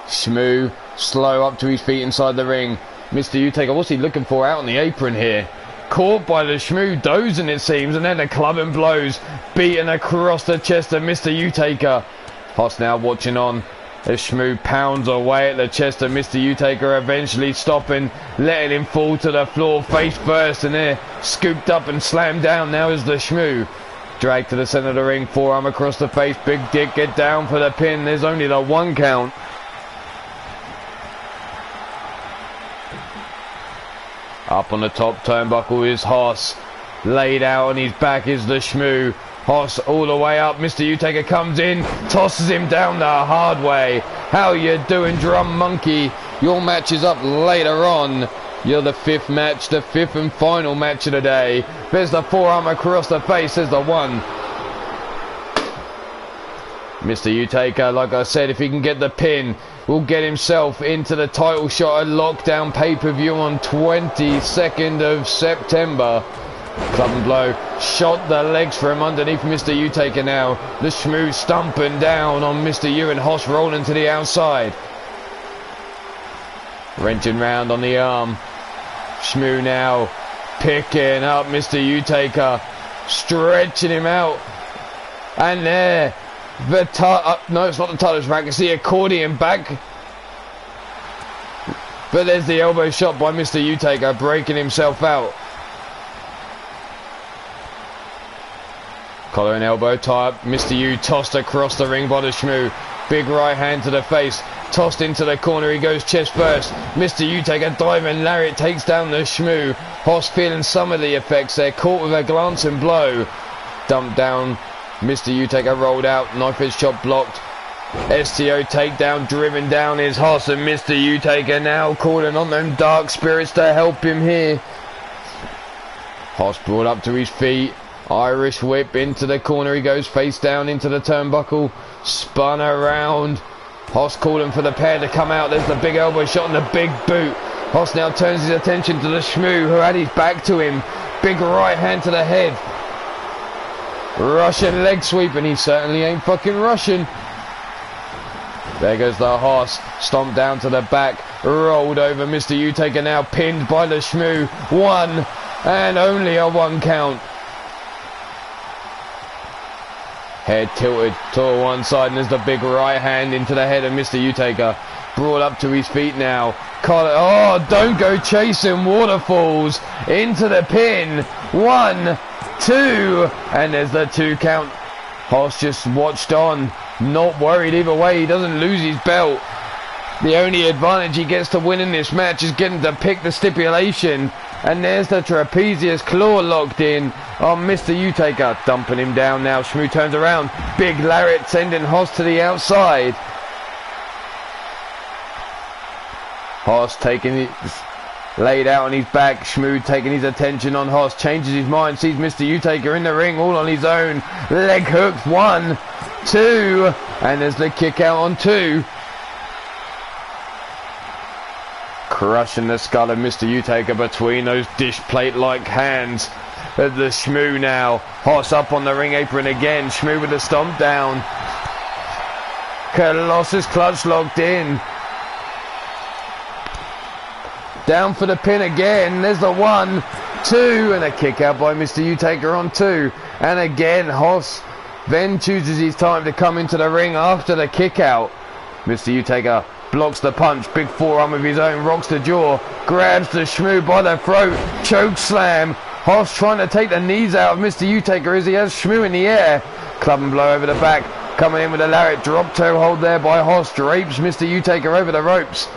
Speaker 1: Shmoo slow up to his feet inside the ring. Mr. Utaker, what's he looking for out on the apron here? Caught by the Shmoo, dozing it seems, and then the clubbing blows, beaten across the chest of Mr. Utaker. Hoss now watching on as Shmoo pounds away at the chest of Mr. Utaker, eventually stopping, letting him fall to the floor face first, and there, scooped up and slammed down now is the Shmoo. Dragged to the centre of the ring, forearm across the face, Big Dick get down for the pin, there's only the one count. Up on the top turnbuckle is Hoss. Laid out on his back is the Shmoo. Hoss all the way up. Mr. Utaker comes in, tosses him down the hard way. How you doing, Drum Monkey? Your match is up later on. You're the fifth match, the fifth and final match of the day. There's the forearm across the face, there's the one. Mr. Utaker, like I said, if he can get the pin, will get himself into the title shot at Lockdown pay-per-view on 22nd of September. Club and blow, shot the legs from underneath Mr. Utaker now. The Shmoo stumping down on Mr. U, and Hoss rolling to the outside. Wrenching round on the arm. Shmoo now picking up Mr. Utaker, stretching him out. And there, no, it's not the Tuttlers rack, it's the accordion back. But there's the elbow shot by Mr. Utaker, breaking himself out. Collar and elbow tie up. Mr. U tossed across the ring by the Shmoo. Big right hand to the face. Tossed into the corner. He goes chest first. Mr. U take a dive and lariat takes down the Shmoo. Hoss feeling some of the effects there. Caught with a glancing blow. Dumped down. Mr. U take a rolled out. Knife edge chop blocked. STO takedown driven down is Hoss, and Mr. U-Taker now calling on them dark spirits to help him here. Hoss brought up to his feet. Irish whip into the corner. He goes face down into the turnbuckle. Spun around. Hoss calling for the pair to come out. There's the big elbow shot and the big boot. Hoss now turns his attention to the Shmoo, who had his back to him. Big right hand to the head. Russian leg sweep, and he certainly ain't fucking Russian. There goes the Hoss, stomped down to the back, rolled over. Mr. U-Taker now pinned by the Shmoo. 1, and only a 1 count. Head tilted to one side, and there's the big right hand into the head of Mr. U-Taker. Brought up to his feet now. Oh, don't go chasing waterfalls. Into the pin. 1, 2, and there's the 2 count. Hoss just watched on. Not worried either way. He doesn't lose his belt. The only advantage he gets to winning this match is getting to pick the stipulation. And there's the trapezius claw locked in on Mr. U-Taker. Dumping him down now. Shmoo turns around. Big lariat sending Hoss to the outside. Hoss taking it, laid out on his back. Shmoo taking his attention on Hoss. Changes his mind. Sees Mr. U-Taker in the ring all on his own. Leg hooks. 1, 2, and there's the kick out on 2. Crushing the skull of Mr. U-Taker between those dish plate like hands. The Shmoo now. Hoss up on the ring apron again. Shmoo with a stomp down. Colossus clutch locked in. Down for the pin again. There's the 1, 2, and a kick out by Mr. U-Taker on 2. And again Hoss then chooses his time to come into the ring after the kick out. Mr. U-Taker blocks the punch. Big forearm of his own. Rocks the jaw. Grabs the Shmoo by the throat. Choke slam. Hoss trying to take the knees out of Mr. U-Taker as he has Shmoo in the air. Club and blow over the back. Coming in with a lariat. Drop toe hold there by Hoss. Drapes Mr. U-Taker over the ropes.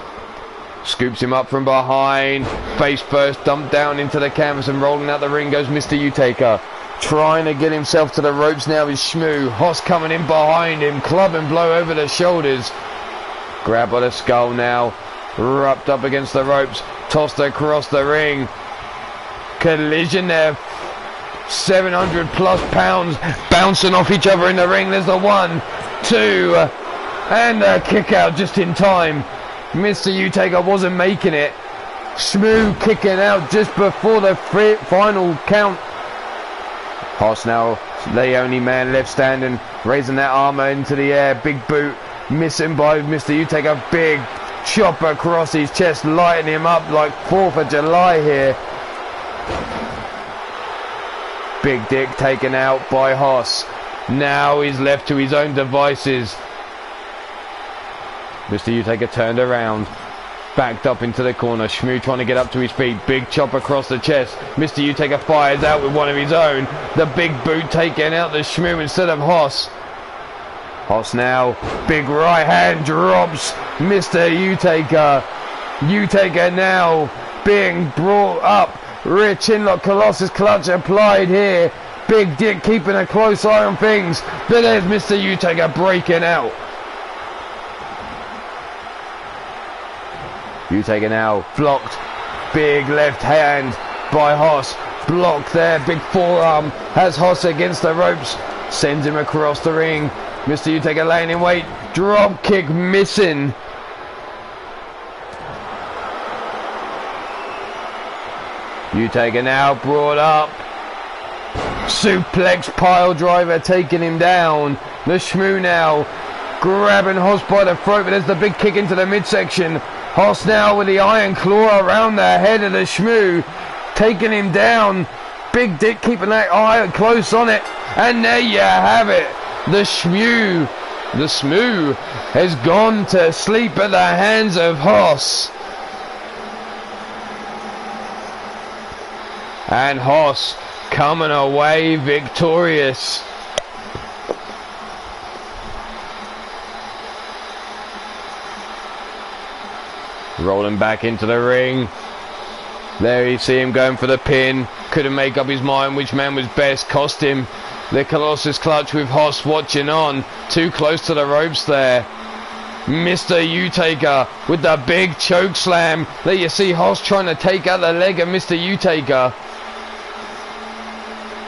Speaker 1: Scoops him up from behind. Face first. Dumped down into the canvas and rolling out the ring goes Mr. U-Taker. Trying to get himself to the ropes now is Shmoo. Hoss coming in behind him. Club and blow over the shoulders. Grab by the skull now. Wrapped up against the ropes. Tossed across the ring. Collision there. 700 plus pounds bouncing off each other in the ring. There's the 1, 2, and a kick out just in time. Mr. U-Taker wasn't making it. Shmoo kicking out just before the final count. Hoss now the only man left standing, raising that armor into the air. Big boot missing by Mr. U-Taker. Big chop across his chest, lighting him up like 4th of July here. Big Dick taken out by Hoss. Now he's left to his own devices. Mr. U-Taker turned around, backed up into the corner. Shmoo trying to get up to his feet. Big chop across the chest. Mr. U-Taker fires out with one of his own. The big boot taking out the Shmoo instead of Hoss. Hoss now, big right hand drops Mr. U-Taker. U-Taker now being brought up. Rear chinlock, Colossus clutch applied here. Big Dick keeping a close eye on things. But there's Mr. U-Taker breaking out. U-Taker now blocked. Big left hand by Hoss. Blocked there. Big forearm has Hoss against the ropes. Sends him across the ring. Mr. U-Taker laying in wait. Drop kick missing. U-Taker now brought up. Suplex pile driver taking him down. The Shmoo now grabbing Hoss by the throat, but there's the big kick into the midsection. Hoss now with the iron claw around the head of the Shmoo, taking him down. Big Dick keeping that eye close on it. And there you have it. The Shmoo has gone to sleep at the hands of Hoss. And Hoss coming away victorious. Rolling back into the ring. There you see him going for the pin. Couldn't make up his mind which man was best. Cost him the Colossus clutch with Hoss watching on. Too close to the ropes there. Mr. U-Taker with the big choke slam. There you see Hoss trying to take out the leg of Mr. U-Taker.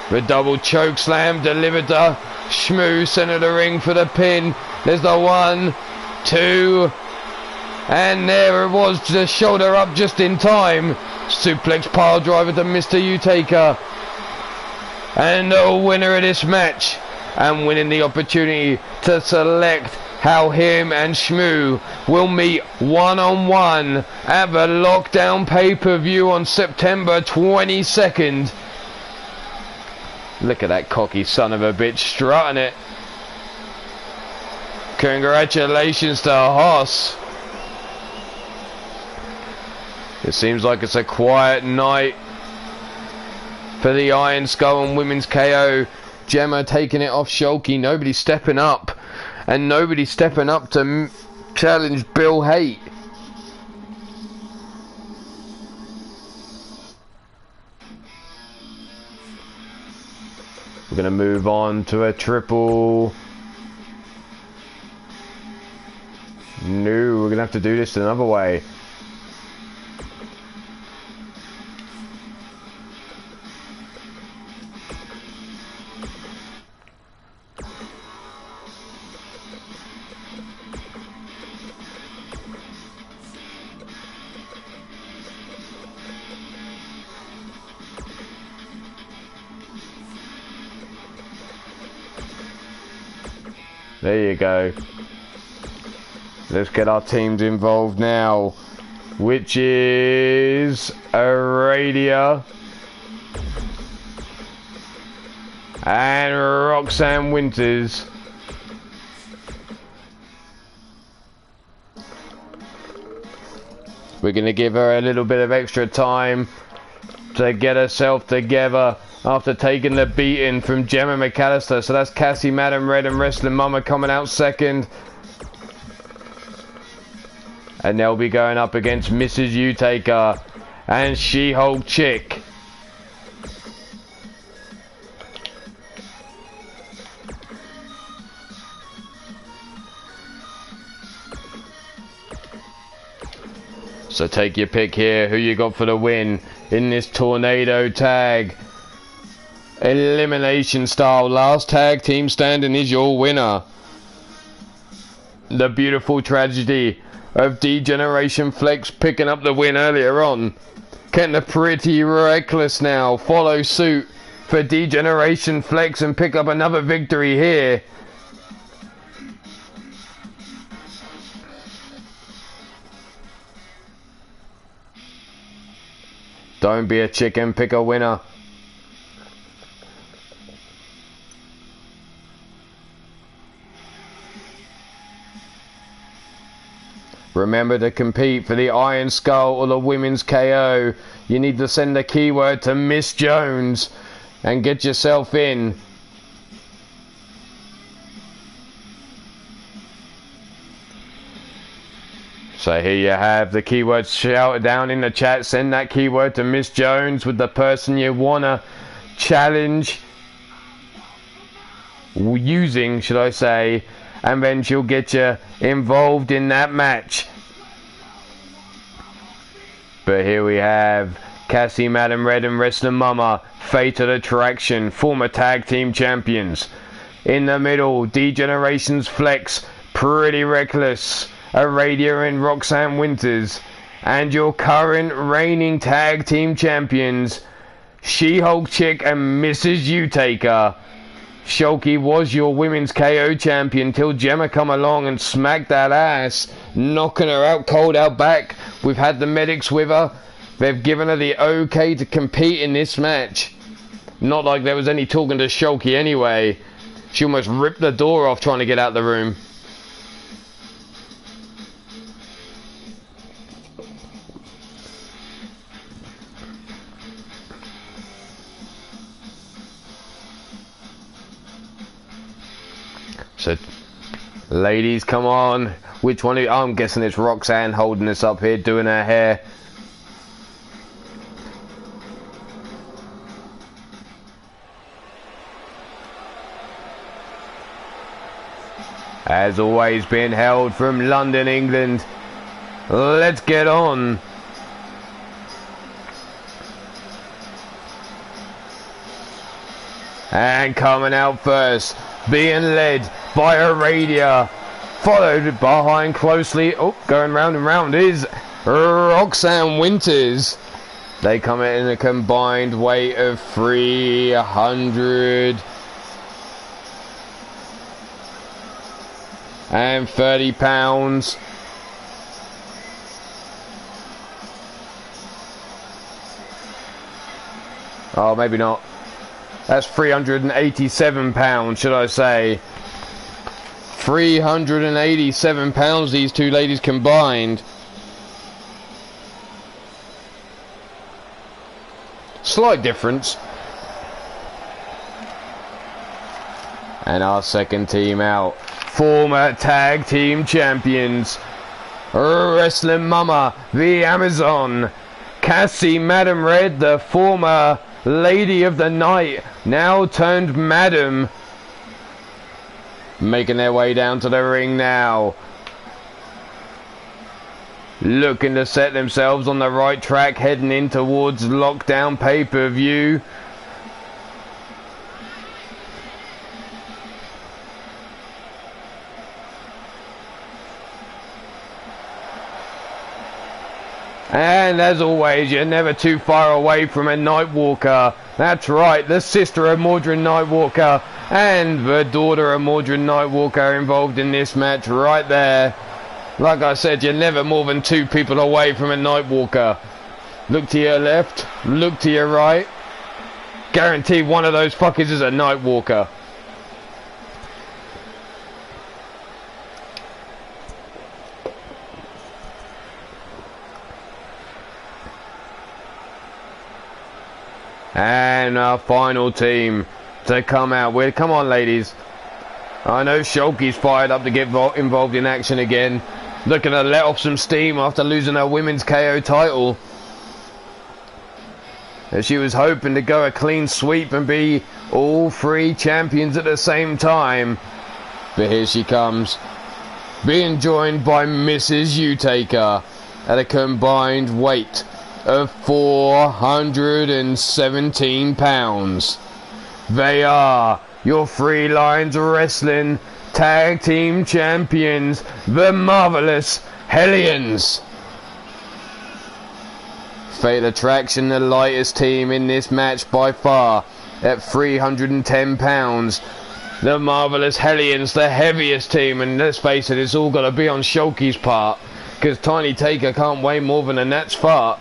Speaker 1: The double choke slam delivered to Shmoo, center of the ring for the pin. There's the 1, 2, and there it was, the shoulder up just in time. Suplex pile driver to Mr. U-Taker. And the winner of this match, and winning the opportunity to select how him and Shmoo will meet one-on-one at the Lockdown pay-per-view on September 22nd. Look at that cocky son of a bitch strutting it. Congratulations to Hoss. It seems like it's a quiet night for the Iron Skull and Women's KO. Gemma taking it off Shulky. Nobody stepping up. And nobody stepping up to challenge Bill Haight. We're going to move on to a triple. No, we're going to have to do this another way. There you go. Let's get our teams involved now, which is Aradia and Roxanne Winters. We're going to give her a little bit of extra time to get herself together after taking the beating from Gemma McAllister. So that's Cassie, Madam Red and Wrestling Mama coming out second. And they'll be going up against Mrs. U-Taker and She-Hulk Chick. So take your pick here. Who you got for the win in this tornado tag? Elimination style. Last tag team standing is your winner. The beautiful tragedy of D-Generation Flex picking up the win earlier on. Getting a pretty reckless now. Follow suit for D-Generation Flex and pick up another victory here. Don't be a chicken, pick a winner. Remember to compete for the Iron Skull or the Women's KO. You need to send a keyword to Miss Jones and get yourself in. So here you have the keyword shouted down in the chat. Send that keyword to Miss Jones with the person you wanna challenge using, should I say, and then she'll get you involved in that match. But here we have Cassie, Madam Red and Wrestling Mama, Fated Attraction, former tag team champions. In the middle, D-Generations Flex, Pretty Reckless, Aradia and Roxanne Winters, and your current reigning tag team champions, She-Hulk Chick and Mrs. U-Taker. Shulky was your women's KO champion till Gemma come along and smacked that ass, knocking her out cold out back. We've had the medics with her. They've given her the okay to compete in this match. Not like there was any talking to Shulky anyway. She almost ripped the door off trying to get out the room. So, ladies, come on. Which one? I'm guessing it's Roxanne holding us up here, doing her hair. As always, being held from London, England. Let's get on. And coming out first, being led by Aradia, followed behind closely, going round and round, is Roxanne Winters. They come in a combined weight of 330 pounds. Oh, maybe not. That's 387 pounds, should I say. 387 pounds, these two ladies combined. Slight difference. And our second team out. Former tag team champions. Wrestling Mama, the Amazon. Cassie Madam Red, the former Lady of the Night, now turned Madam, making their way down to the ring now, looking to set themselves on the right track, heading in towards Lockdown pay-per-view. And as always, you're never too far away from a Nightwalker. That's right, the sister of Mordred Nightwalker and the daughter of Mordred Nightwalker involved in this match right there. Like I said, you're never more than two people away from a Nightwalker. Look to your left, look to your right. Guaranteed one of those fuckers is a Nightwalker. And our final team to come out with. Come on, ladies. I know Shulky's fired up to get involved in action again. Looking to let off some steam after losing her women's KO title. As she was hoping to go a clean sweep and be all three champions at the same time. But here she comes. Being joined by Mrs. Utaker at a combined weight of 417 pounds. They are your Three Lions Wrestling Tag Team Champions, the Marvelous Hellions. Fatal Attraction, the lightest team in this match by far, at 310 pounds. The Marvelous Hellions, the heaviest team, and let's face it, it's all got to be on Shulky's part, because Tiny Taker can't weigh more than a gnat's fart.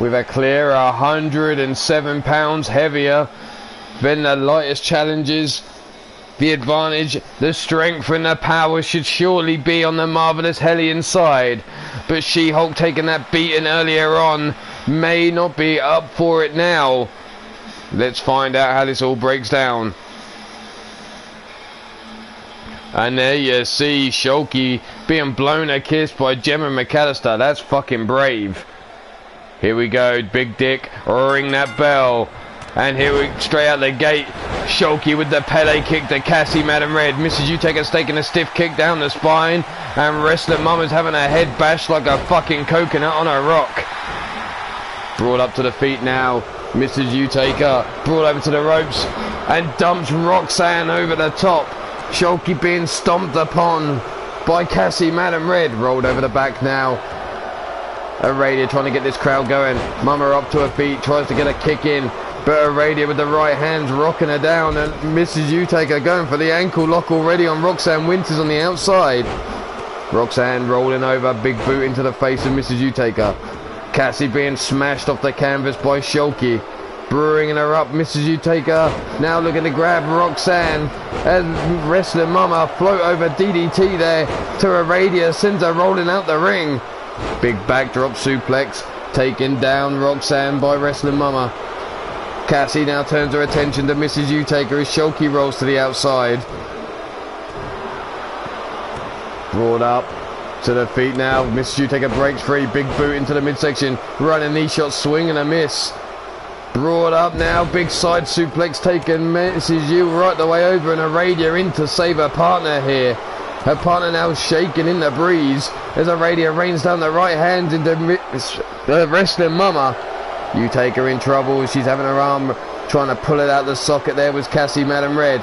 Speaker 1: With a clear 107 pounds heavier than the lightest challengers. The advantage, the strength and the power should surely be on the Marvelous Hellion side. But She-Hulk, taking that beating earlier on, may not be up for it now. Let's find out how this all breaks down. And there you see Shulky being blown a kiss by Gemma McAllister. That's fucking brave. Here we go, Big Dick, ring that bell. And here we, straight out the gate, Shulky with the Pele kick to Cassie Madam Red. Mrs. Utaker's taking a stiff kick down the spine. And Wrestling Mama's having her head bashed like a fucking coconut on a rock. Brought up to the feet now. Mrs. Utaker brought over to the ropes and dumps Roxanne over the top. Shulky being stomped upon by Cassie Madam Red. Rolled over the back now. Aradia trying to get this crowd going. Mama up to her feet, tries to get a kick in, but Aradia with the right hands rocking her down, and Mrs. Utaker going for the ankle lock already on Roxanne Winters on the outside. Roxanne rolling over, big boot into the face of Mrs. Utaker. Cassie being smashed off the canvas by Shulky, bringing her up. Mrs. Utaker now looking to grab Roxanne, and Wrestling Mama float over DDT there to Aradia, sends her rolling out the ring. Big backdrop suplex, taken down Roxanne by Wrestling Mama. Cassie now turns her attention to Mrs. Utaker as Shulky rolls to the outside. Brought up to the feet now. Mrs. Utaker breaks free. Big boot into the midsection. Running knee shot, swing and a miss. Brought up now. Big side suplex taken. Mrs. U right the way over and Aradia in to save her partner here. Her partner now shaking in the breeze as Aradia rains down the right hand into the wrestling mama. Utaker in trouble. She's having her arm trying to pull it out the socket. There was Cassie Madam Red.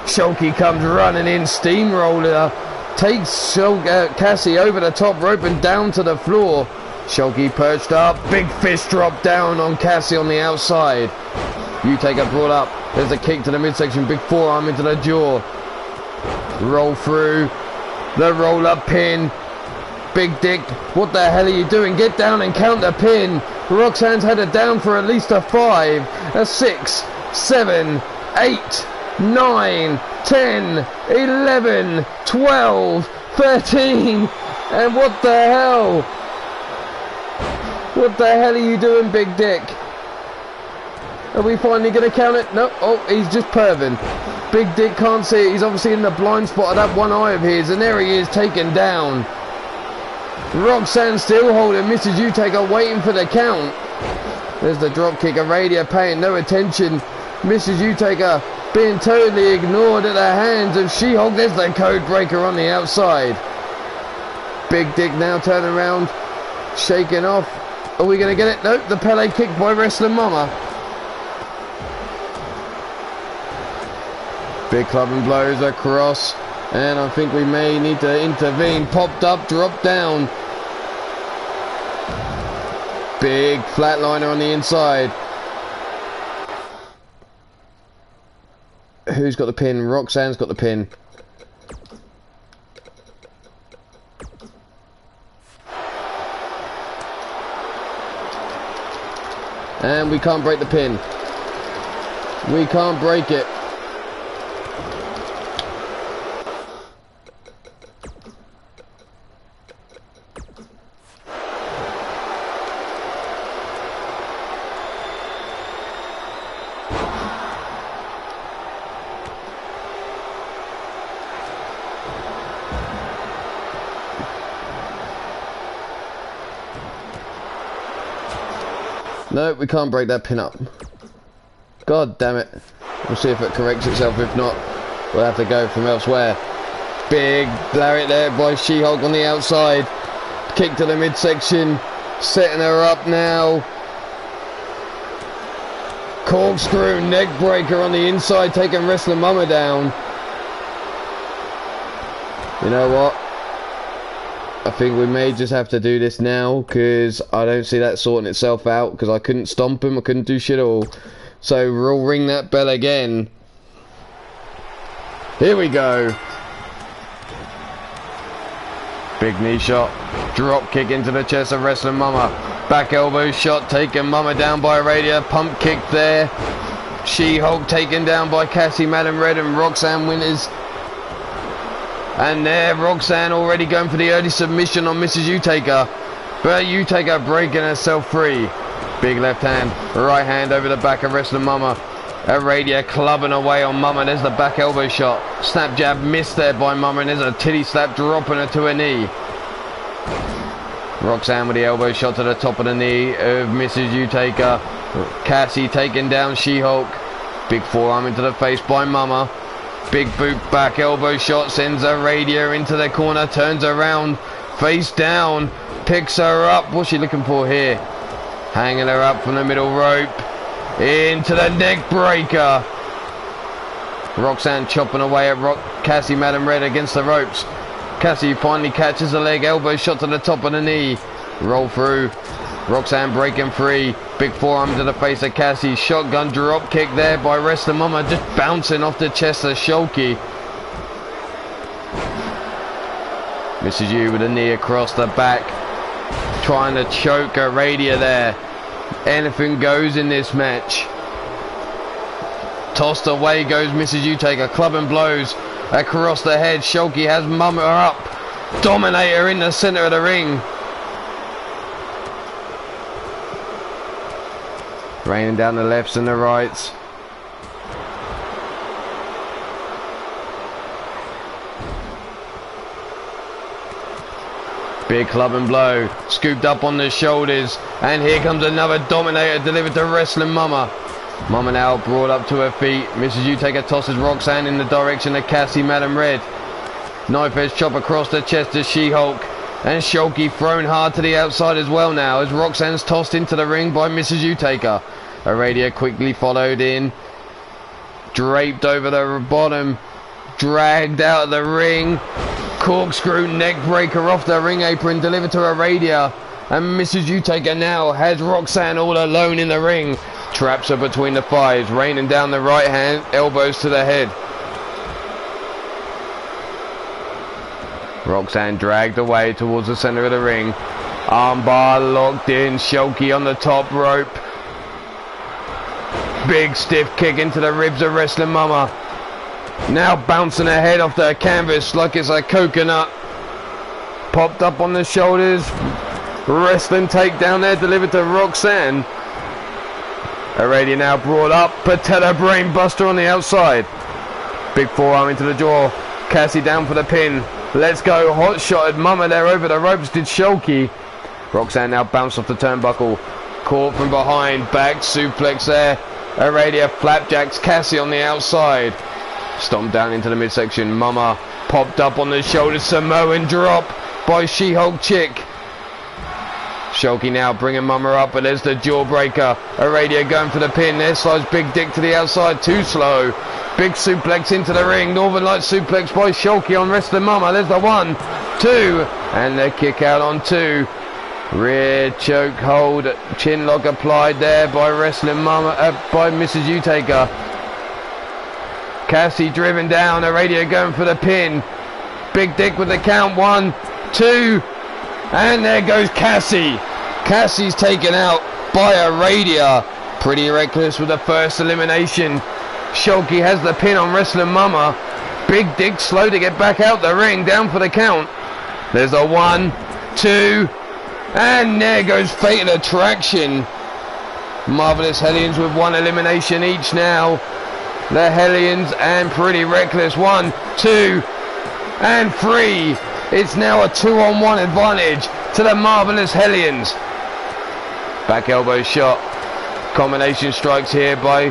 Speaker 1: Shulky comes running in, steamroller. Takes Cassie over the top rope and down to the floor. Shulky perched up. Big fist drop down on Cassie on the outside. Utaker brought up. There's a kick to the midsection. Big forearm into the jaw. Roll through. The roll up pin. Big Dick, what the hell are you doing? Get down and count the pin. Roxanne's had her down for at least a 5, a 6, 7, 8, 9, 10, 11, 12, 13. And what the hell? What the hell are you doing, Big Dick? Are we finally going to count it? No. Oh, he's just perving. Big Dick can't see it. He's obviously in the blind spot of that one eye of his. And there he is, taken down. Roxanne still holding Mrs. Utaker, waiting for the count. There's the drop kick. Aradia paying no attention. Mrs. Utaker being totally ignored at the hands of She-Hulk. There's the code breaker on the outside. Big Dick now turning around, shaking off. Are we going to get it? Nope, the Pele kick by Wrestling Mama. Big club and blows across. And I think we may need to intervene. Popped up, dropped down. Big flatliner on the inside. Who's got the pin? Roxanne's got the pin. And we can't break the pin. We can't break it. No, we can't break that pin up. God damn it. We'll see if it corrects itself. If not, we'll have to go from elsewhere. Big lariat there by She-Hulk on the outside. Kick to the midsection. Setting her up now. Corkscrew neck breaker on the inside, taking Wrestling Mama down. You know what? I think we may just have to do this now, because I don't see that sorting itself out, because I couldn't stomp him, I couldn't do shit at all. So we'll ring that bell again. Here we go. Big knee shot. Drop kick into the chest of Wrestling Mama. Back elbow shot, taking Mama down by Aradia. Pump kick there. She-Hulk taken down by Cassie Madam Red and Roxanne Winters. And there, Roxanne already going for the early submission on Mrs. Utaker. But Utaker breaking herself free. Big left hand, right hand over the back of Wrestling Mama. Aradia clubbing away on Mama. There's the back elbow shot. Snap jab missed there by Mama, and there's a titty slap dropping her to her knee. Roxanne with the elbow shot to the top of the knee of Mrs. Utaker. Cassie taking down She-Hulk. Big forearm into the face by Mama. Big boot back elbow shot sends Aradia into the corner, turns around, face down, picks her up. What's she looking for here? Hanging her up from the middle rope into the neck breaker. Roxanne chopping away at Cassie Madam Red against the ropes. Cassie finally catches the leg, elbow shot to the top of the knee. Roll through. Roxanne breaking free. Big forearm to the face of Cassie. Shotgun drop kick there by Wrestling Mama, just bouncing off the chest of Shulky. Mrs. U with a knee across the back, trying to choke Aradia there. Anything goes in this match. Tossed away goes Mrs. Utaker, clubbing blows across the head. Shulky has Mama up. Dominator in the center of the ring. Raining down the lefts and the rights. Big club and blow, scooped up on the shoulders, and here comes another dominator delivered to Wrestling Mama. Mama now brought up to her feet. Mrs. Utaker tosses Roxanne in the direction of Cassie, Madam Red. Knife edge chop across the chest to She-Hulk, and Shulky thrown hard to the outside as well now as Roxanne's tossed into the ring by Mrs. Utaker. Aradia quickly followed in, draped over the bottom, dragged out of the ring. Corkscrew neck breaker off the ring apron delivered to Aradia, and Mrs. Utaker now has Roxanne all alone in the ring. Traps her between the thighs, raining down the right hand, elbows to the head. Roxanne dragged away towards the center of the ring. Armbar locked in, Shulky on the top rope. Big stiff kick into the ribs of Wrestling Mama. Now bouncing her head off the canvas like it's a coconut. Popped up on the shoulders. Wrestling takedown there delivered to Roxanne. Aradia now brought up. Patella brain buster on the outside. Big forearm into the jaw. Cassie down for the pin. Let's go. Hot shotted Mama there over the ropes did Shulky. Roxanne now bounced off the turnbuckle. Caught from behind. Back suplex there. Aradia flapjacks Cassie on the outside. Stomped down into the midsection. Mama popped up on the shoulder. Samoan drop by She-Hulk Chick. Shulky now bringing Mama up, but there's the jawbreaker. Aradia going for the pin. There slides Big Dick to the outside. Too slow. Big suplex into the ring. Northern Light suplex by Shulky on Wrestling Mama. There's the 1, 2, and the kick out on 2. Rear choke hold. Chin lock applied there by Wrestling Mama, by Mrs. Utaker. Cassie driven down. Aradia going for the pin. Big Dick with the count. 1, 2, and there goes Cassie. Cassie's taken out by Aradia. Pretty reckless with the first elimination. Shulky has the pin on Wrestling Mama. Big Dick slow to get back out the ring. Down for the count. There's a 1, 2, and there goes Fatal Attraction. Marvelous Hellions with 1 elimination each now. The Hellions and Pretty Reckless. 1, 2, and 3. It's now a 2-on-1 advantage to the Marvelous Hellions. Back elbow shot. Combination strikes here by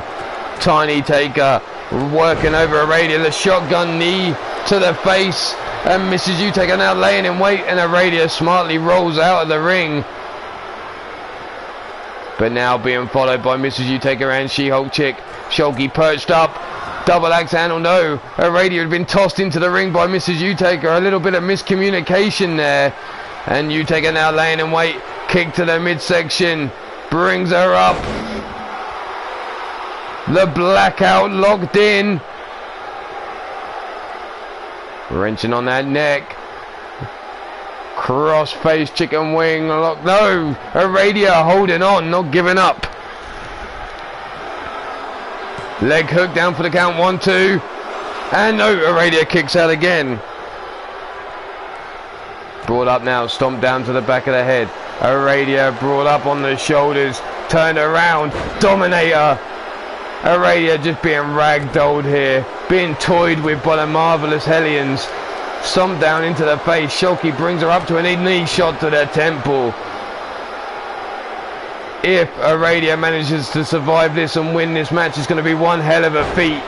Speaker 1: Tiny Taker. Working over Aradia. The shotgun knee to the face. And Mrs. Utaker now laying in wait. And Aradia smartly rolls out of the ring. But now being followed by Mrs. Utaker and She-Hulk Chick. Shulky perched up. Double axe handle, no. Aradia had been tossed into the ring by Mrs. Utaker. A little bit of miscommunication there. And Utaker now laying in wait. Kick to the midsection. Brings her up. The blackout locked in. Wrenching on that neck. Cross face chicken wing lock. No. Aradia holding on, not giving up. Leg hook down for the count. 1, 2. And no, Aradia kicks out again. Brought up now, stomped down to the back of the head. Aradia brought up on the shoulders. Turned around. Dominator. Aradia just being ragdolled here. Being toyed with by the Marvelous Hellions. Stomped down into the face. Shulky brings her up to a knee shot to the temple. If Aradia manages to survive this and win this match, it's going to be one hell of a feat.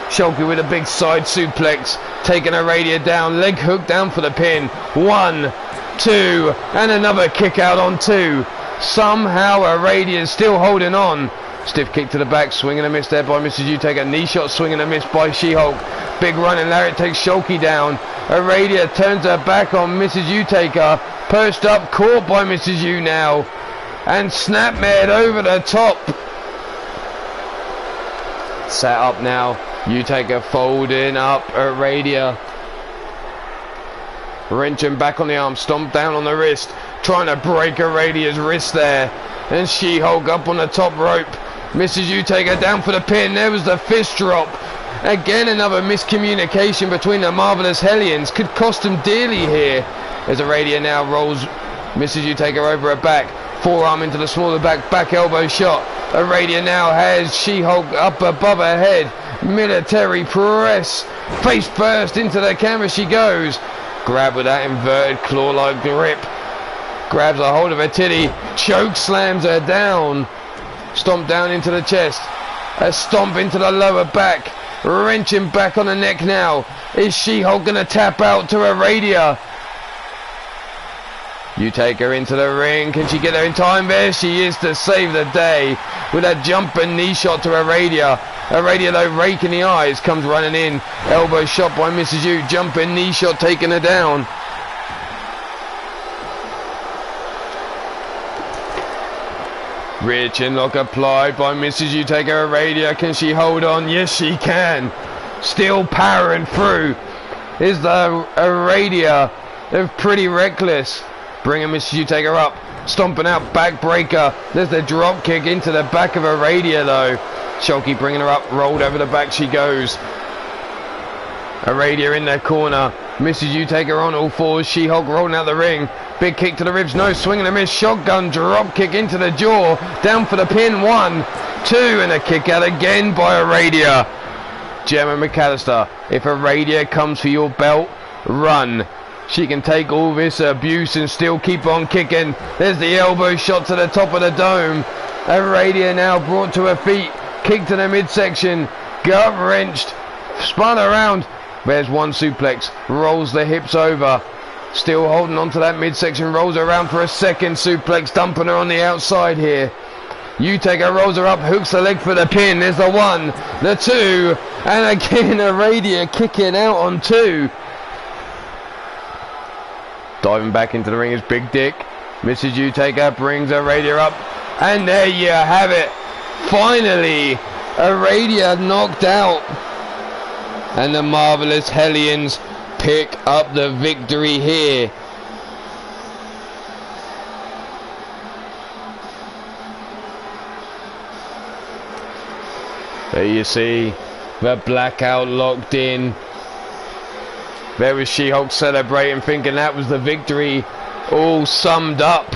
Speaker 1: Shulky with a big side suplex, taking Aradia down, leg hook down for the pin. 1, 2, and another kick out on 2. Somehow Aradia is still holding on. Stiff kick to the back, swing and a miss there by Mrs. Utaker. Knee shot, swing and a miss by She-Hulk. Big running lariat takes Shulky down. Aradia turns her back on Mrs. Utaker. Perched up, caught by Mrs. U now. And snapmared over the top. Sat up now. Utaker folding up Aradia. Wrenching back on the arm. Stomp down on the wrist. Trying to break Aradia's wrist there. And She-Hulk up on the top rope. Mrs. Utaker down for the pin. There was the fist drop. Again another miscommunication between the Marvelous Hellions. Could cost them dearly here. As Aradia now rolls Mrs. Utaker over her back. Forearm into the smaller back elbow shot. Aradia now has She-Hulk up above her head. Military press. Face first into the camera she goes. Grab with that inverted claw-like grip. Grabs a hold of her titty. Choke slams her down. Stomp down into the chest. A stomp into the lower back. Wrenching back on the neck now. Is She-Hulk going to tap out to Aradia? You take her into the ring. Can she get there in time? There she is to save the day with a jumping knee shot to Aradia. Aradia, though, raking the eyes, comes running in. Elbow shot by Mrs. U. Jumping knee shot, taking her down. Rear chin lock applied by Mrs. U. Take her Aradia. Can she hold on? Yes, she can. Still powering through. Is the Aradia of Pretty Reckless. Bringing Mrs. U. Take her up. Stomping out, backbreaker. There's the drop kick into the back of Aradia, though. Shulky bringing her up, rolled over the back she goes. Aradia in their corner. Mrs. U take her on all fours. She-Hulk rolling out the ring. Big kick to the ribs, no swing and a miss. Shotgun drop kick into the jaw. Down for the pin. 1, 2, and a kick out again by Aradia. Gemma McAllister, if Aradia comes for your belt, run. She can take all this abuse and still keep on kicking. There's the elbow shot to the top of the dome. Aradia now brought to her feet. Kick to the midsection. Gut wrenched. Spun around. There's one suplex. Rolls the hips over. Still holding on to that midsection. Rolls around for a second suplex. Dumping her on the outside here. You take her, rolls her up, hooks the leg for the pin. There's the 1, the 2, and again Aradia kicking out on 2. Diving back into the ring is Big Dick. Mrs. U-Taker brings Aradia up. And there you have it. Finally, Aradia knocked out. And the Marvelous Hellions pick up the victory here. There you see the blackout locked in. There was She-Hulk celebrating, thinking that was the victory all summed up.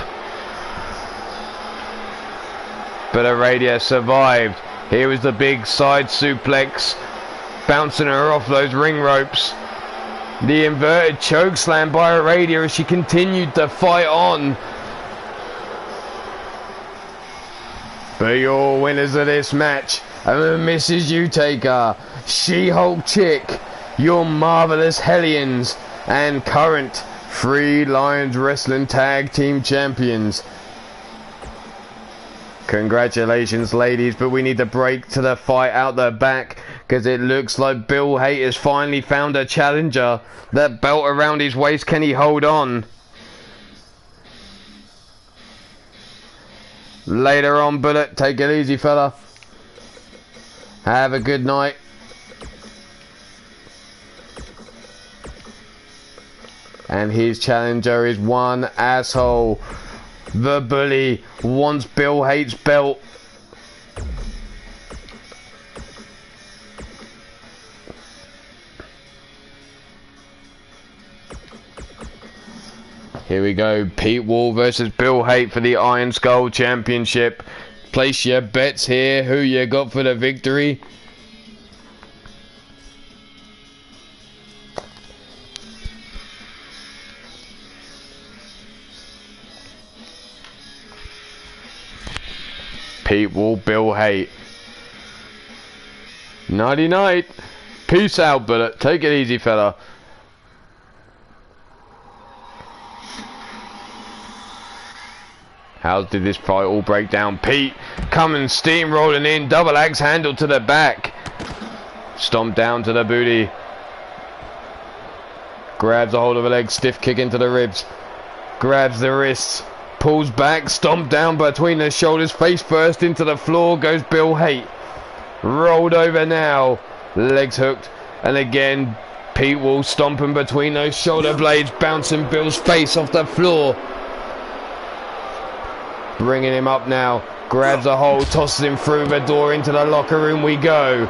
Speaker 1: But Aradia survived. Here was the big side suplex, bouncing her off those ring ropes. The inverted choke slam by Aradia as she continued to fight on. But your winners of this match are Mrs. U-Taker, She-Hulk Chick, your Marvelous Hellions, and current Free Lions Wrestling Tag Team Champions. Congratulations, ladies, but we need to break to the fight out the back because it looks like Bill Haight has finally found a challenger. That belt around his waist, can he hold on? Later on, Bullet, take it easy, fella. Have a good night. And his challenger is one asshole. The Bully wants Bill Haight's belt. Here we go. Pete Wall versus Bill Haight for the Iron Skull Championship. Place your bets here. Who you got for the victory? Pete Wall, Bill Haight. Nighty night. Peace out, Bullet. Take it easy, fella. How did this fight all break down? Pete coming steamrolling in. Double axe handle to the back. Stomp down to the booty. Grabs a hold of a leg. Stiff kick into the ribs. Grabs the wrists. Pulls back, stomp down between the shoulders, face first into the floor goes Bill Haight. Rolled over now, legs hooked, and again Pete Wall stomping between those shoulder blades, bouncing Bill's face off the floor. Bringing him up now, grabs a hold, tosses him through the door into the locker room we go.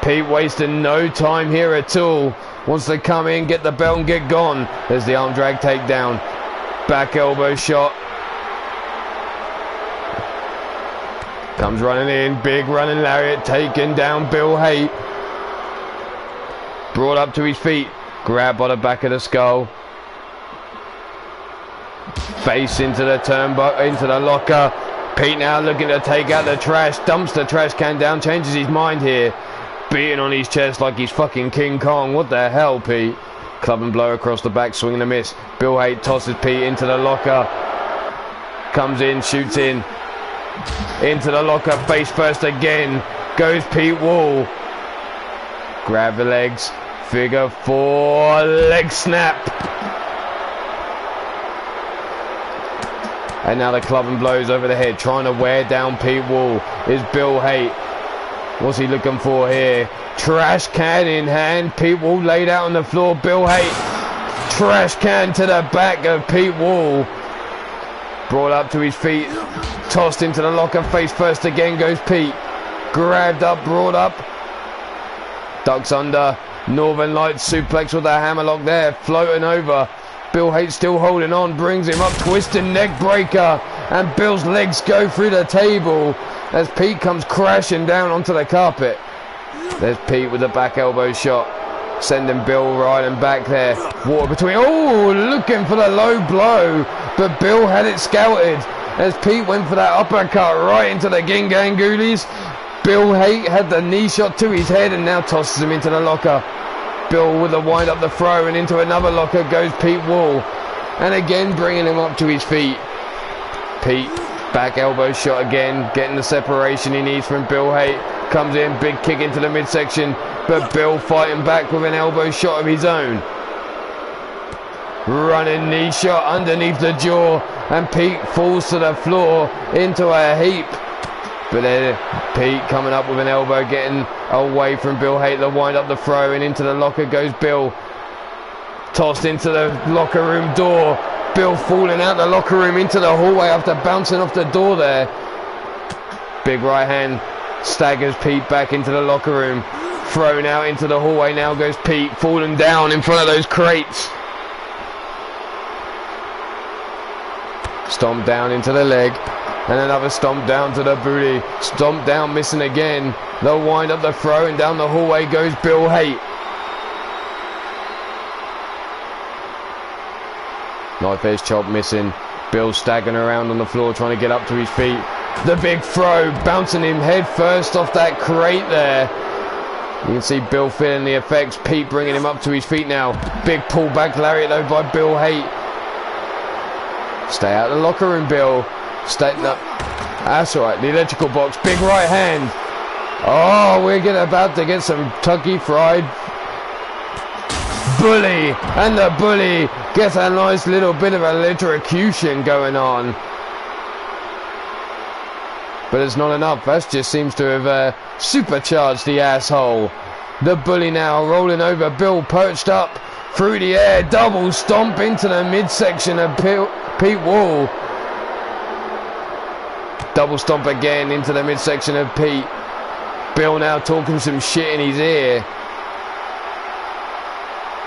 Speaker 1: Pete wasting no time here at all, wants to come in, get the belt and get gone. There's the arm drag takedown. Back elbow shot. Comes running in, big running lariat, taking down Bill Haight. Brought up to his feet, grabbed by the back of the skull. Face into the turnbuckle, into the locker. Pete now looking to take out the trash, dumps the trash can down, changes his mind here. Beating on his chest like he's fucking King Kong. What the hell, Pete? Club and blow across the back, swing and a miss. Bill Haight tosses Pete into the locker. Comes in, shoots in. Into the locker, face first again. Goes Pete Wall. Grab the legs. Figure 4, leg snap. And now the club and blows over the head, trying to wear down Pete Wall. Is Bill Haight. What's he looking for here? Trash can in hand. Pete Wall laid out on the floor. Bill Haight. Trash can to the back of Pete Wall. Brought up to his feet. Tossed into the locker. Face first again goes Pete. Grabbed up, brought up. Ducks under. Northern Lights suplex with a hammerlock there. Floating over. Bill Haight still holding on. Brings him up. Twisting neck breaker. And Bill's legs go through the table as Pete comes crashing down onto the carpet. There's Pete with the back elbow shot. Sending Bill riding back there. Water between. Oh, looking for the low blow. But Bill had it scouted as Pete went for that uppercut right into the Gingangoolies. Bill Haight had the knee shot to his head and now tosses him into the locker. Bill with a wind up the throw and into another locker goes Pete Wall. And again bringing him up to his feet. Pete, back elbow shot again, getting the separation he needs from Bill Haight. Comes in, big kick into the midsection, but Bill fighting back with an elbow shot of his own. Running knee shot underneath the jaw, and Pete falls to the floor into a heap. But then Pete coming up with an elbow, getting away from Bill Haight. The wind up the throw, and into the locker goes Bill. Tossed into the locker room door. Bill falling out the locker room into the hallway after bouncing off the door there. Big right hand staggers Pete back into the locker room. Thrown out into the hallway. Now goes Pete, falling down in front of those crates. Stomp down into the leg. And another stomp down to the booty. Stomp down, missing again. They'll wind up the throw, and down the hallway goes Bill Haight. Knife edge chop missing. Bill staggering around on the floor trying to get up to his feet. The big throw, bouncing him head first off that crate there. You can see Bill feeling the effects. Pete bringing him up to his feet now. Big pullback lariat though by Bill Haight. Stay out of the locker room, Bill. Stay, no, that's alright. The electrical box. Big right hand. Oh, we're about to get some Kentucky Fried Bully. And the bully gets a nice little bit of electrocution going on. But it's not enough. That just seems to have supercharged the asshole. The bully now rolling over Bill, perched up through the air. Double stomp into the midsection of Pete Wall. Double stomp again into the midsection of Pete. Bill now talking some shit in his ear.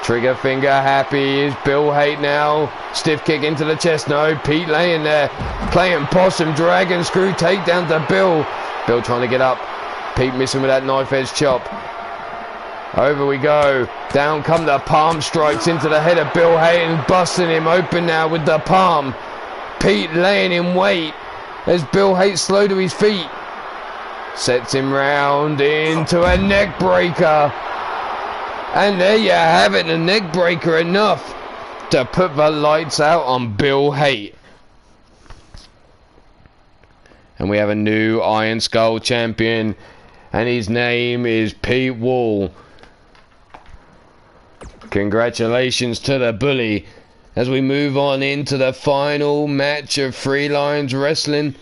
Speaker 1: Trigger finger happy is Bill Haight now. Stiff kick into the chest. No, Pete laying there. Playing possum, dragon screw takedown to Bill. Bill trying to get up. Pete missing with that knife edge chop. Over we go. Down come the palm strikes into the head of Bill Haight and busting him open now with the palm. Pete laying in wait as Bill Haight slow to his feet. Sets him round into a neck breaker. And there you have it, a neck breaker enough to put the lights out on Bill Haight. And we have a new Iron Skull champion, and his name is Pete Wall. Congratulations to the bully as we move on into the final match of Three Lions Wrestling.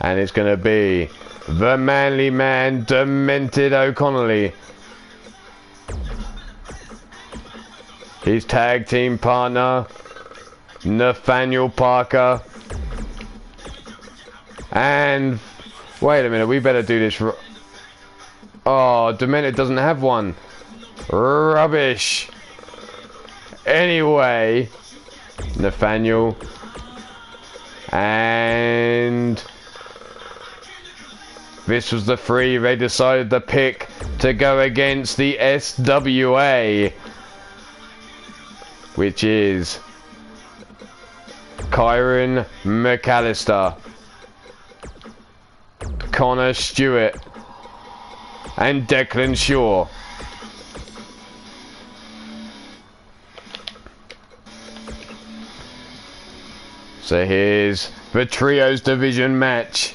Speaker 1: And it's going to be the Manly Man, Demented O'Connolly. His tag team partner, Nathaniel Parker. And, wait a minute, we better do this. Oh, Demented doesn't have one. Rubbish. Anyway, Nathaniel. And this was the three they decided to pick to go against the SWA, which is Kyron McAllister, Connor Stewart, and Declan Shaw. So here's the Trios Division match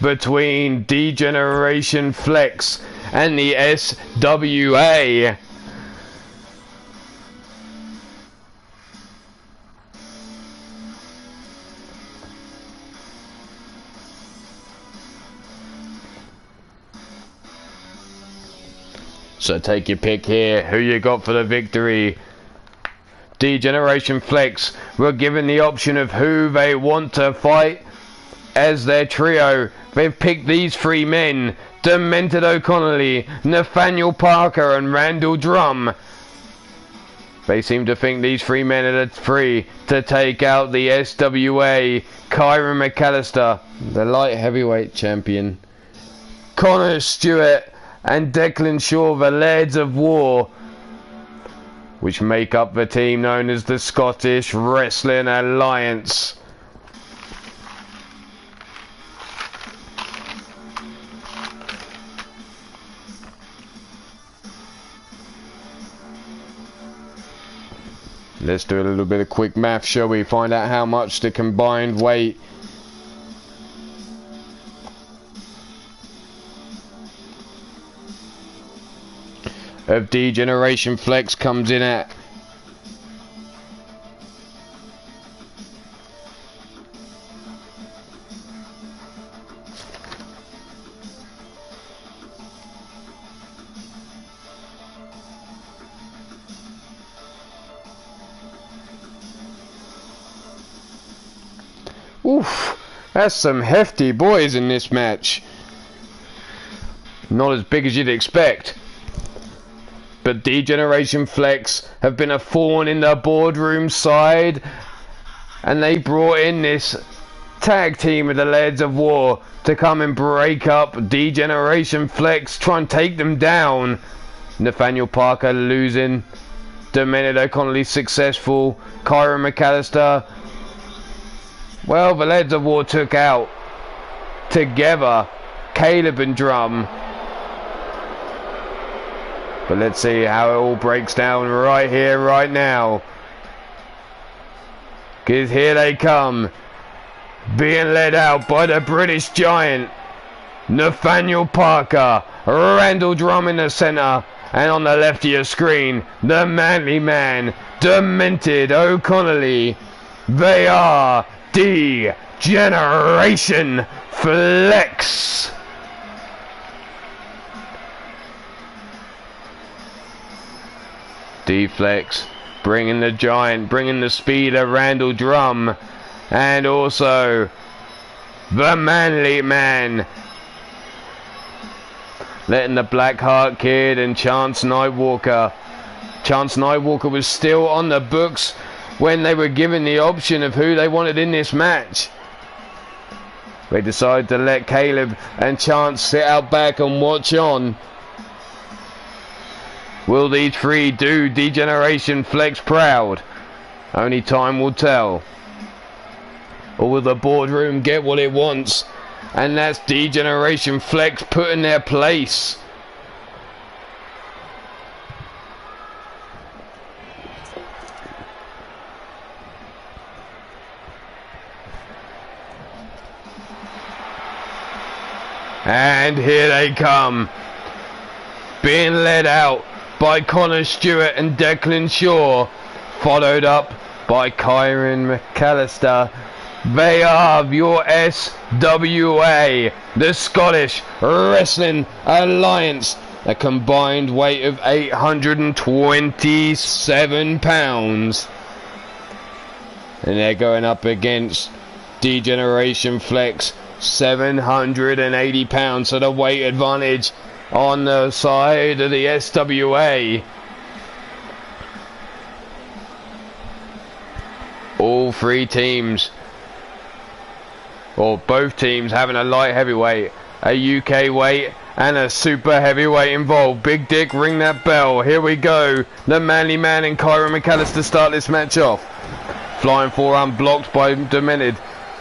Speaker 1: between D-Generation Flex and the SWA. So take your pick here. Who you got for the victory? D-Generation Flex were given the option of who they want to fight as their trio. They've picked these three men: Demented O'Connolly, Nathaniel Parker, and Randall Drum. They seem to think these three men are the three to take out the SWA. Kyron McAllister, the light heavyweight champion, Connor Stewart, and Declan Shaw, the Lairds of War, which make up the team known as the Scottish Wrestling Alliance. Let's do a little bit of quick math, shall we? Find out how much the combined weight of D-Generation Flex comes in at. Oof, that's some hefty boys in this match. Not as big as you'd expect. But D-Generation Flex have been a thorn in the boardroom side, and they brought in this tag team of the Lairds of War to come and break up D-Generation Flex, try and take them down. Nathaniel Parker losing, Demented O'Connolly successful, Kyron McAllister. Well, the Lairds of War took out together Caleb and Drum. But let's see how it all breaks down right here, right now. Because here they come. Being led out by the British Giant, Nathaniel Parker, Randall Drum in the centre. And on the left of your screen, the manly man, Demented O'Connolly. They are D-Generation Flex. D-Flex bringing the Giant, bringing the speed of Randall Drum, and also the manly man, letting the Blackheart Kid and Chance Nightwalker. Chance Nightwalker was still on the books when they were given the option of who they wanted in this match. They decided to let Caleb and Chance sit out back and watch on. Will these three do D-Generation Flex proud? Only time will tell. Or will the boardroom get what it wants? And that's D-Generation Flex put in their place. And here they come, being led out by Connor Stewart and Declan Shaw, followed up by Kyron McAllister. They are your SWA, the Scottish Wrestling Alliance, a combined weight of 827 pounds. And they're going up against D-Generation Flex, 780 pounds, so the weight advantage on the side of the SWA. All three teams, or both teams, having a light heavyweight, a UK weight and a super heavyweight involved. Big Dick, ring that bell. Here we go. The Manly Man and Kyron McAllister start this match off. Flying forearm blocked by Demented.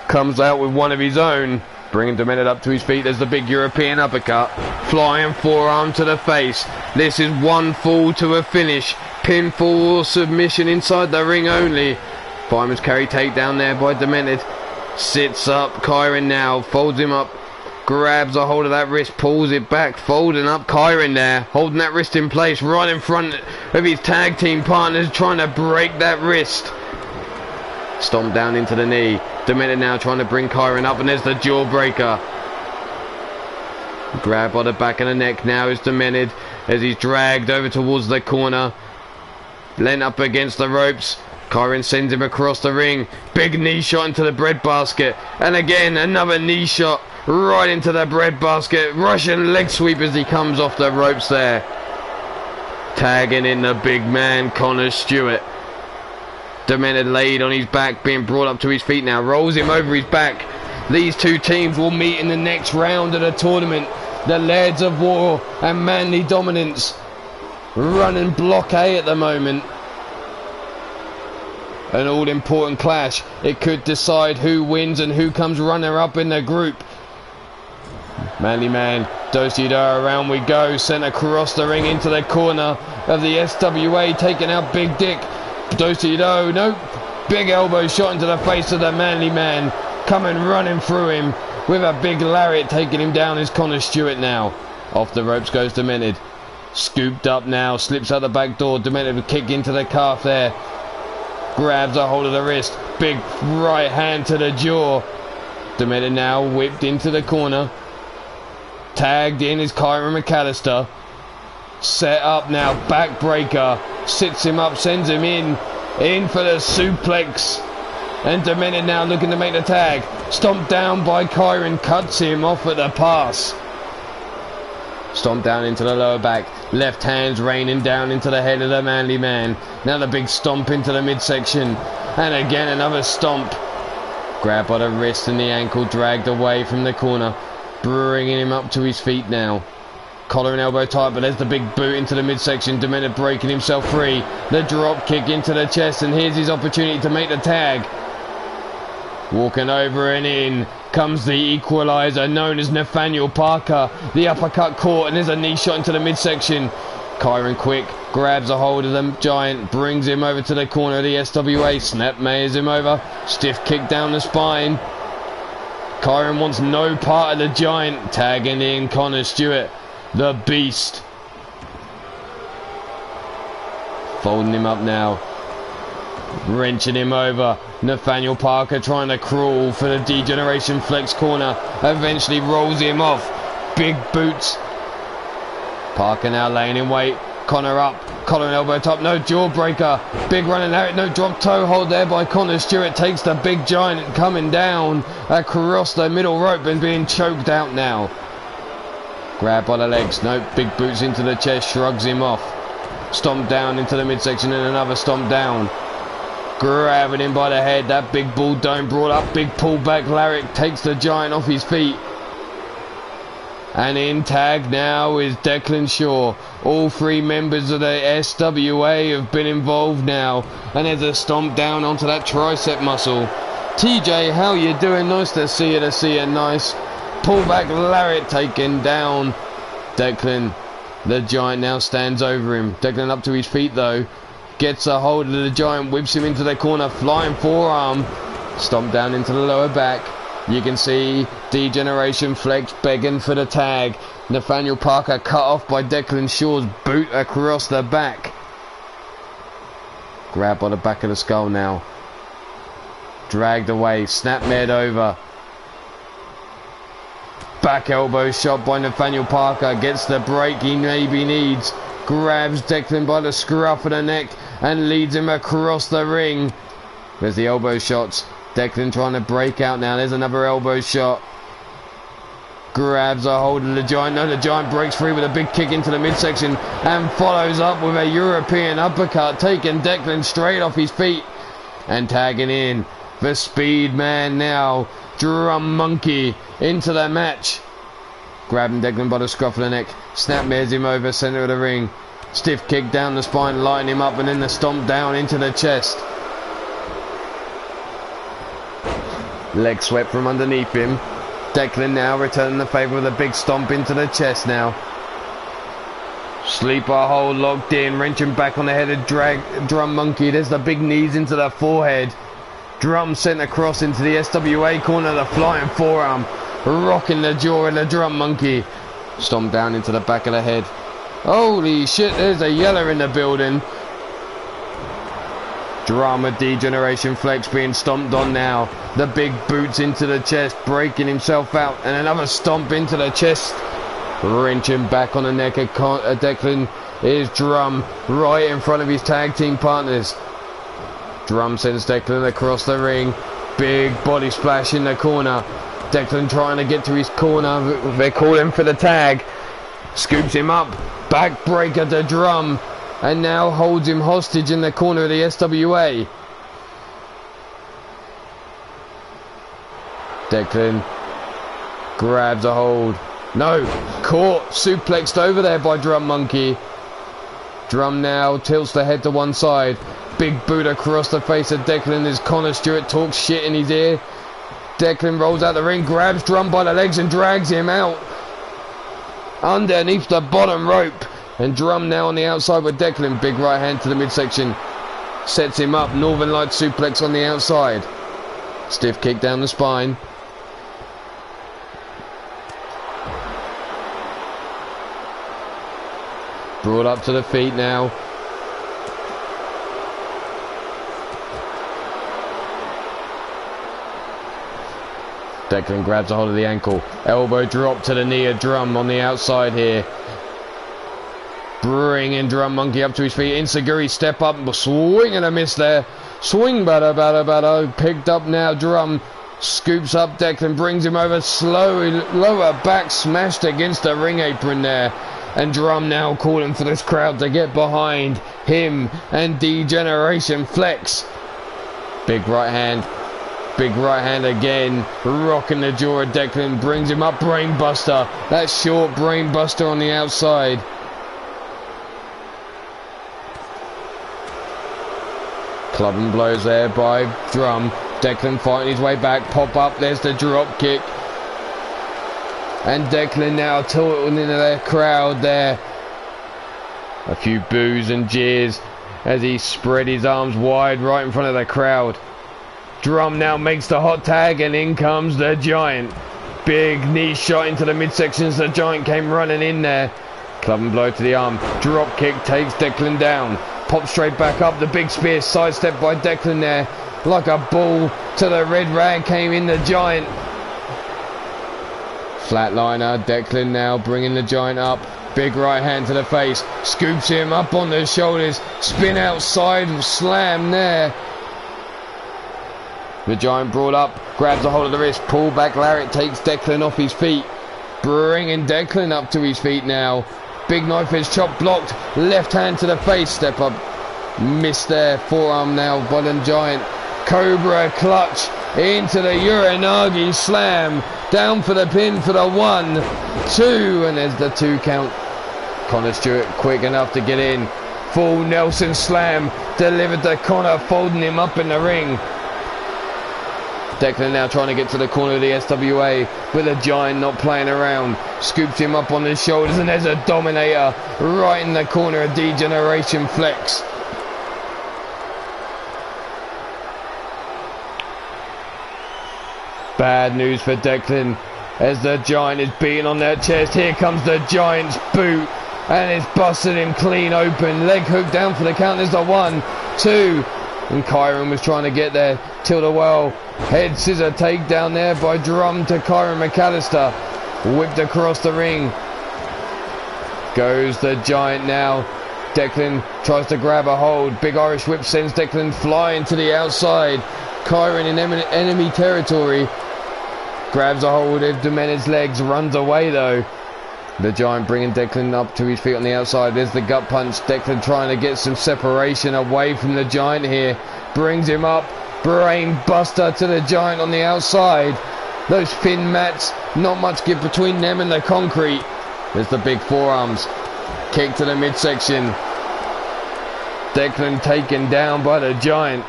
Speaker 1: Comes out with one of his own, bringing Demented up to his feet. There's the big European uppercut. Flying forearm to the face. This is one fall to a finish. Pinfall or submission inside the ring only. Fireman's carry takedown there by Demented. Sits up, Kyron now, folds him up, grabs a hold of that wrist, pulls it back, folding up Kyron there, holding that wrist in place right in front of his tag team partners, trying to break that wrist. Stomp down into the knee. Demented now trying to bring Kyron up, and there's the jawbreaker. Grab on the back of the neck now is Demented as he's dragged over towards the corner. Lent up against the ropes. Kyron sends him across the ring. Big knee shot into the breadbasket. And again, another knee shot right into the breadbasket. Russian leg sweep as he comes off the ropes there. Tagging in the big man, Connor Stewart. Demented laid on his back, being brought up to his feet now. Rolls him over his back. These two teams will meet in the next round of the tournament. The Lairds of War and Manly Dominance running block A at the moment. An all-important clash. It could decide who wins and who comes runner-up in the group. Manly Man, Dosido, around we go. Sent across the ring into the corner of the SWA, taking out Big Dick. Dosido, nope. Big elbow shot into the face of the Manly Man. Coming running through him with a big lariat, taking him down is Connor Stewart now. Off the ropes goes Demented. Scooped up now, slips out the back door. Demented with kick into the calf there. Grabs a hold of the wrist. Big right hand to the jaw. Demented now whipped into the corner. Tagged in is Kyron McAllister. Set up now, backbreaker. Sits him up, sends him in for the suplex. And Demented now looking to make the tag. Stomped down by Kyron, cuts him off at the pass. Stomp down into the lower back. Left hands raining down into the head of the Manly Man. Now the big stomp into the midsection. And again another stomp. Grab by the wrist and the ankle, dragged away from the corner. Bringing him up to his feet now. Collar and elbow tight, but there's the big boot into the midsection. Demented breaking himself free. The drop kick into the chest, and here's his opportunity to make the tag. Walking over and in comes the equalizer known as Nathaniel Parker. The uppercut caught, and there's a knee shot into the midsection. Kyron quick grabs a hold of the giant, brings him over to the corner of the SWA. Snap mayors him over. Stiff kick down the spine. Kyron wants no part of the giant. Tagging in Connor Stewart, the beast. Folding him up now. Wrenching him over. Nathaniel Parker trying to crawl for the Degeneration Flex corner. Eventually rolls him off. Big boots. Parker now laying in wait. Connor up. Collar and elbow top. No jawbreaker. Big running out. No drop toe hold there by Connor Stewart. Takes the big giant coming down across the middle rope and being choked out now. Grab by the legs. No, big boots into the chest. Shrugs him off. Stomp down into the midsection and another stomp down. Grabbing him by the head. That big bull dome brought up. Big pullback lariat takes the giant off his feet. And in tag now is Declan Shaw. All three members of the SWA have been involved now. And there's a stomp down onto that tricep muscle. TJ, how you doing? Nice to see you. Nice. Pullback lariat taken down. Declan, the giant now stands over him. Declan up to his feet though. Gets a hold of the giant, whips him into the corner, flying forearm. Stomp down into the lower back. You can see Degeneration Flex begging for the tag. Nathaniel Parker cut off by Declan Shaw's boot across the back. Grabbed by the back of the skull now. Dragged away, snapmared over. Back elbow shot by Nathaniel Parker. Gets the break he maybe needs. Grabs Declan by the scruff of the neck and leads him across the ring. There's the elbow shots. Declan trying to break out now. There's another elbow shot. grabs a hold of the Giant. No, the Giant breaks free with a big kick into the midsection and follows up with a European uppercut, taking Declan straight off his feet and tagging in the speed man now, Drum Monkey, into the match. Grabbing Declan by the scruff of the neck, snapmares him over centre of the ring. Stiff kick down the spine, lighting him up, and then the stomp down into the chest. Leg swept from underneath him. Declan now returning the favour with a big stomp into the chest now. Sleeper hold locked in, wrenching back on the head of Drum Monkey. There's the big knees into the forehead. Drum sent across into the SWA corner, the flying forearm, rocking the jaw of the Drum Monkey. Stomp down into the back of the head. Holy shit, there's a yeller in the building. Drama Degeneration Flex being stomped on now. The big boots into the chest, breaking himself out, and another stomp into the chest. Wrenching back on the neck of Declan is Drum, right in front of his tag team partners. Drum sends Declan across the ring. Big body splash in the corner. Declan trying to get to his corner. They're calling for the tag. Scoops him up. Backbreaker to Drum. And now holds him hostage in the corner of the SWA. Declan grabs a hold. No, caught, suplexed over there by Drum Monkey. Drum now tilts the head to one side. Big boot across the face of Declan as Connor Stewart talks shit in his ear. Declan rolls out the ring, grabs Drum by the legs and drags him out underneath the bottom rope. And Drum now on the outside with Declan. Big right hand to the midsection. Sets him up. Northern Light suplex on the outside. Stiff kick down the spine. Brought up to the feet now. Declan grabs a hold of the ankle. Elbow drop to the knee of Drum on the outside here. Bringing Drum Monkey up to his feet. Insaguri step up. Swing and a miss there. Swing batter. Picked up now. Drum scoops up Declan. Brings him over slowly. Lower back smashed against the ring apron there. And Drum now calling for this crowd to get behind him and Degeneration Flex. Big right hand. Big right hand again. Rocking the jaw of Declan. Brings him up. Brainbuster. That short brainbuster on the outside. Club and blows there by Drum. Declan fighting his way back. Pop up. There's the drop kick. And Declan now tilting into the crowd there. A few boos and jeers as he spread his arms wide right in front of the crowd. Drum now makes the hot tag and in comes the Giant. Big knee shot into the midsections. The Giant came running in there. Club and blow to the arm. Drop kick takes Declan down. Pop straight back up. The big spear sidestepped by Declan there. Like a ball to the red rag came in the Giant. Flatliner. Declan now bringing the Giant up. Big right hand to the face. Scoops him up on the shoulders. Spin outside. Slam there. The Giant brought up. Grabs a hold of the wrist. Pull back lariat takes Declan off his feet. Bringing Declan up to his feet now. Big knife edge chop blocked. Left hand to the face. Step up. Missed there. Forearm now by the Giant. Cobra clutch into the Uranagi slam. Down for the pin for the 1, 2. And there's the 2 count. Connor Stewart quick enough to get in. Full Nelson slam. Delivered to Connor, folding him up in the ring. Declan now trying to get to the corner of the SWA with the Giant not playing around. Scoops him up on his shoulders and there's a Dominator right in the corner of Degeneration Flex. Bad news for Declan as the Giant is beating on that chest. Here comes the Giant's boot and it's busted him clean open. Leg hook down for the count. There's the 1, 2. And Kyron was trying to get there. Tilt-a-well. Head scissor takedown there by Drum to Kyron McAllister. Whipped across the ring. Goes the Giant now. Declan tries to grab a hold. Big Irish whip sends Declan flying to the outside. Kyron in enemy territory. Grabs a hold of Domenech's legs, runs away though. The Giant bringing Declan up to his feet on the outside. There's the gut punch. Declan trying to get some separation away from the Giant here. Brings him up. Brain buster to the Giant on the outside. Those thin mats, not much give between them and the concrete. There's the big forearms. Kick to the midsection. Declan taken down by the Giant.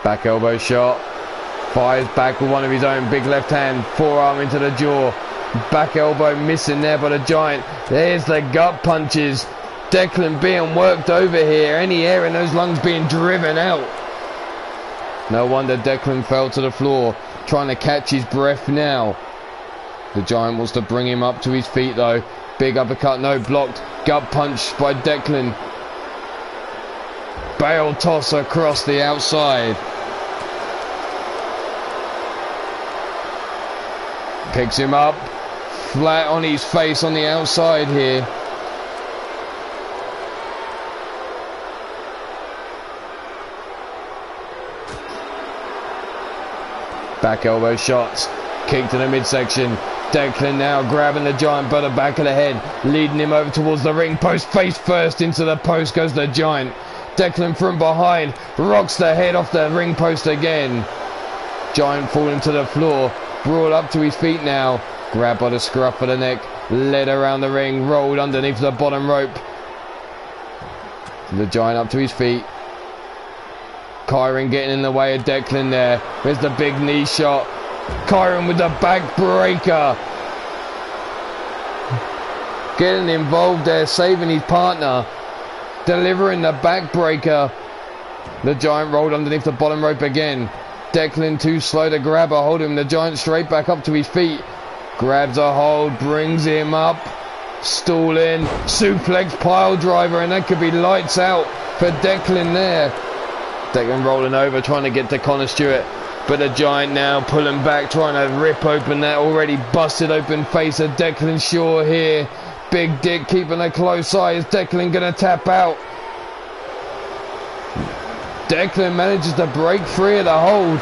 Speaker 1: Back elbow shot. Fires back with one of his own. Big left hand. Forearm into the jaw. Back elbow missing there by the Giant. There's the gut punches. Declan being worked over here. Any air in those lungs being driven out. No wonder Declan fell to the floor. Trying to catch his breath now. The Giant wants to bring him up to his feet though. Big uppercut, no, blocked. Gut punch by Declan. Bale toss across the outside. Picks him up. Flat on his face on the outside here. Back elbow shots. Kick to the midsection. Declan now grabbing the Giant by the back of the head. Leading him over towards the ring post. Face first into the post goes the Giant. Declan from behind. Rocks the head off the ring post again. Giant falling to the floor. Brought up to his feet now. Grabbed by the scruff of the neck. Led around the ring. Rolled underneath the bottom rope. The Giant up to his feet. Kyron getting in the way of Declan there. There's the big knee shot. Kyron with the back breaker. Getting involved there. Saving his partner. Delivering the back breaker. The Giant rolled underneath the bottom rope again. Declan too slow to grab a hold of him. The Giant straight back up to his feet. Grabs a hold, brings him up. Stalling, suplex pile driver, and that could be lights out for Declan there. Declan rolling over, trying to get to Connor Stewart. But the Giant now pulling back, trying to rip open that already busted open face of Declan Shaw here. Big Dick keeping a close eye. Is Declan going to tap out? Declan manages to break free of the hold.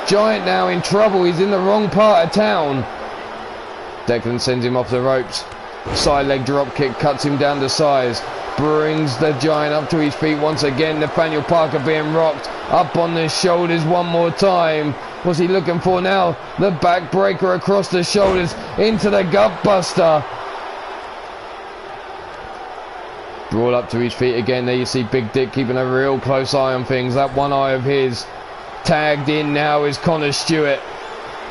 Speaker 1: Giant now in trouble. He's in the wrong part of town. Declan sends him off the ropes. Side leg drop kick cuts him down to size. Brings the Giant up to his feet once again. Nathaniel Parker being rocked up on the shoulders one more time. What's he looking for now? The back breaker across the shoulders into the gut buster. Brought up to his feet again. There you see Big Dick keeping a real close eye on things. That one eye of his. Tagged in now is Connor Stewart.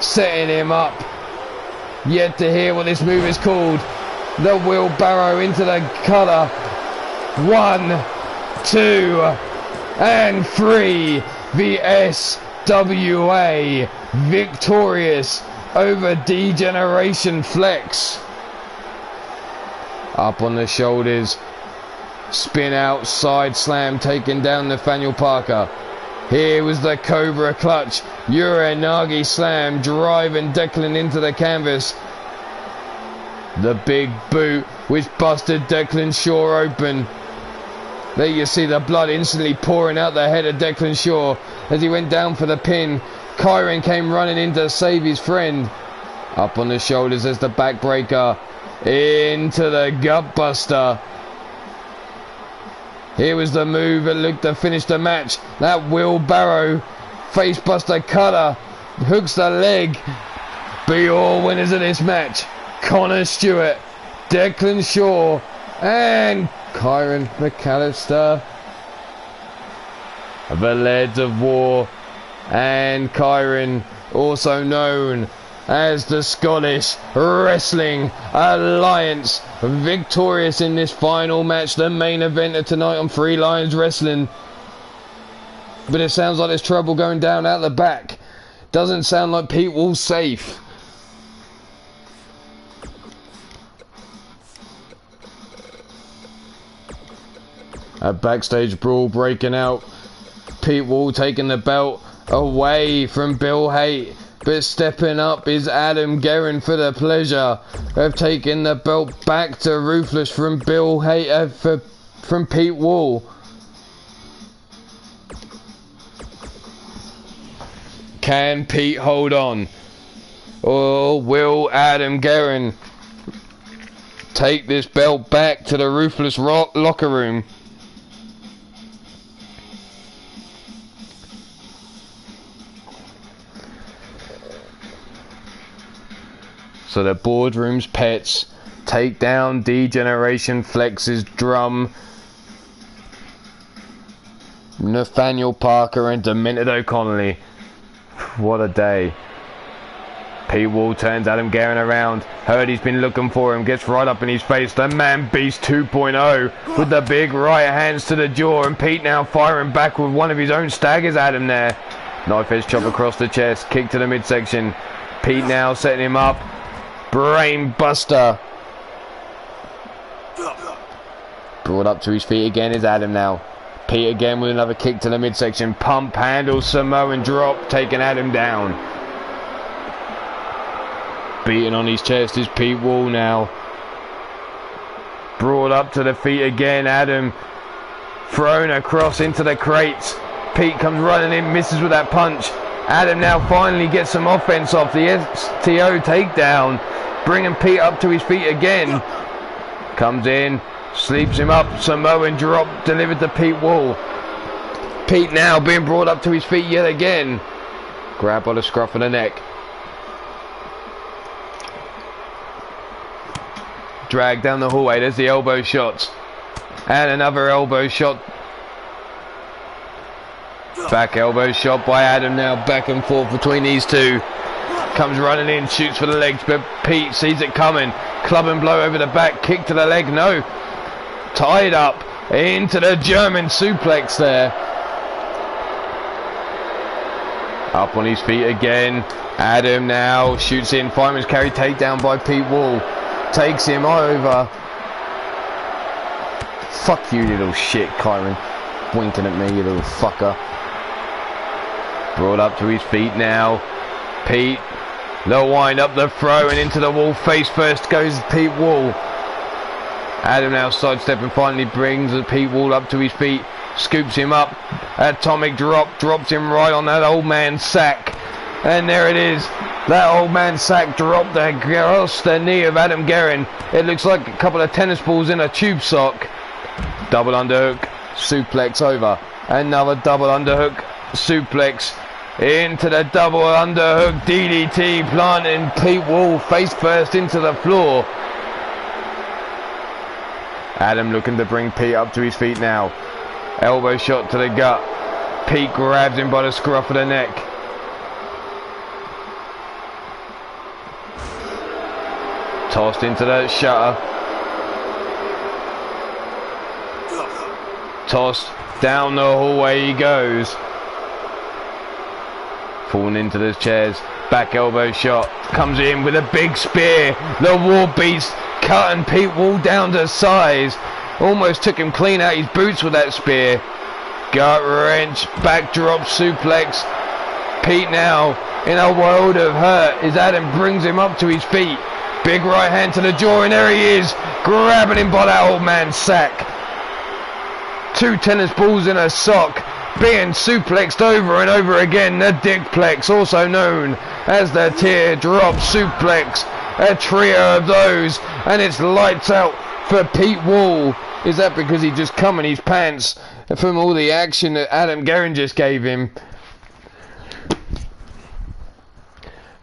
Speaker 1: Setting him up. Yet to hear what this move is called. The wheelbarrow into the cutter. 1, 2, and 3. The SWA victorious over Degeneration Flex. Up on the shoulders. Spin out, side slam, taking down Nathaniel Parker. Here was the Cobra clutch. Uranagi slam, driving Declan into the canvas. The big boot, which busted Declan Shaw open. There you see the blood instantly pouring out the head of Declan Shaw as he went down for the pin. Kyron came running in to save his friend. Up on the shoulders as the backbreaker. Into the gut buster. Here was the move that looked to finish the match. That wheelbarrow facebuster cutter hooks the leg. Be all winners of this match. Connor Stewart, Declan Shaw, and Kyron McAllister. The Lairds of War and Kyron, also known as the Scottish Wrestling Alliance, victorious in this final match, the main event of tonight on Three Lions Wrestling. But it sounds like there's trouble going down out the back. Doesn't sound like Pete Wall's safe. A backstage brawl breaking out. Pete Wall taking the belt away from Bill Haight. But stepping up is Adam Guerin for the pleasure of taking the belt back to Ruthless from Bill Haight, from Pete Wall. Can Pete hold on? Or will Adam Guerin take this belt back to the Ruthless locker room? So the boardroom's pets take down D-Generation Flex's drum, Nathaniel Parker and Demented O'Connolly. What a day. Pete Wall turns Adam Guerin around. Heard he's been looking for him. Gets right up in his face. The Man Beast 2.0 with the big right hands to the jaw. And Pete now firing back with one of his own staggers at him there. Knife edge chop across the chest. Kick to the midsection. Pete now setting him up. Brain buster. Brought up to his feet again is Adam now. Pete again with another kick to the midsection. Pump handle, Samoan drop, taking Adam down. Beating on his chest is Pete Wall now. Brought up to the feet again, Adam. Thrown across into the crates. Pete comes running in, misses with that punch. Adam now finally gets some offense off the STO takedown. Bringing Pete up to his feet again. Comes in. Sleeps him up, Samoan drop delivered to Pete Wall. Pete now being brought up to his feet yet again. Grab by the scruff of the neck. Drag down the hallway, there's the elbow shots. And another elbow shot. Back elbow shot by Adam now, back and forth between these two. Comes running in, shoots for the legs, but Pete sees it coming. Club and blow over the back, kick to the leg, no. Tied up into the German suplex there. Up on his feet again. Adam now shoots in. Fireman's carry takedown by Pete Wall. Takes him over. Fuck you, little shit, Kyron. Winking at me, you little fucker. Brought up to his feet now. Pete. The wind up, the throw, and into the wall. Face first goes Pete Wall. Adam now sidestepping, finally brings Pete Wall up to his feet, scoops him up, atomic drop, drops him right on that old man's sack, and there it is, that old man's sack dropped across the knee of Adam Guerin. It looks like a couple of tennis balls in a tube sock. Double underhook, suplex over, another double underhook, suplex, into the double underhook, DDT, planting Pete Wall face first into the floor. Adam looking to bring Pete up to his feet now. Elbow shot to the gut. Pete grabs him by the scruff of the neck. Tossed into the shutter. Tossed down the hallway he goes. Falling into the chairs. Back elbow shot. Comes in with a big spear. The War Beast cutting Pete Wall down to size. Almost took him clean out his boots with that spear. Gut wrench. Backdrop suplex. Pete now in a world of hurt as Adam brings him up to his feet. Big right hand to the jaw, and there he is, grabbing him by that old man's sack. Two tennis balls in a sock, being suplexed over and over again. The dickplex, also known as the teardrop suplex. A trio of those, and it's lights out for Pete Wall. Is that because he just come in his pants from all the action that Adam Guerin just gave him?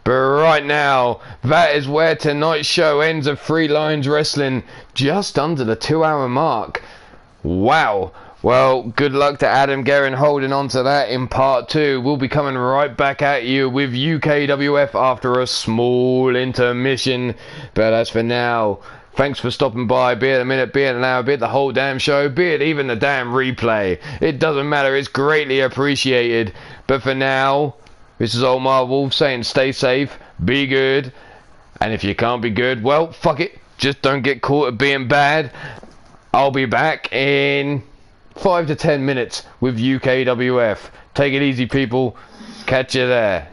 Speaker 1: But right now, that is where tonight's show ends of Three Lions Wrestling, just under the 2-hour mark. Wow. Well, good luck to Adam Guerin holding on to that in part 2. We'll be coming right back at you with UKWF after a small intermission. But as for now, thanks for stopping by, be it a minute, be it an hour, be it the whole damn show, be it even the damn replay. It doesn't matter, it's greatly appreciated. But for now, this is Ulmarwolf saying stay safe, be good, and if you can't be good, well, fuck it, just don't get caught at being bad. I'll be back in 5 to 10 minutes with UKWF. Take it easy, people. Catch you there.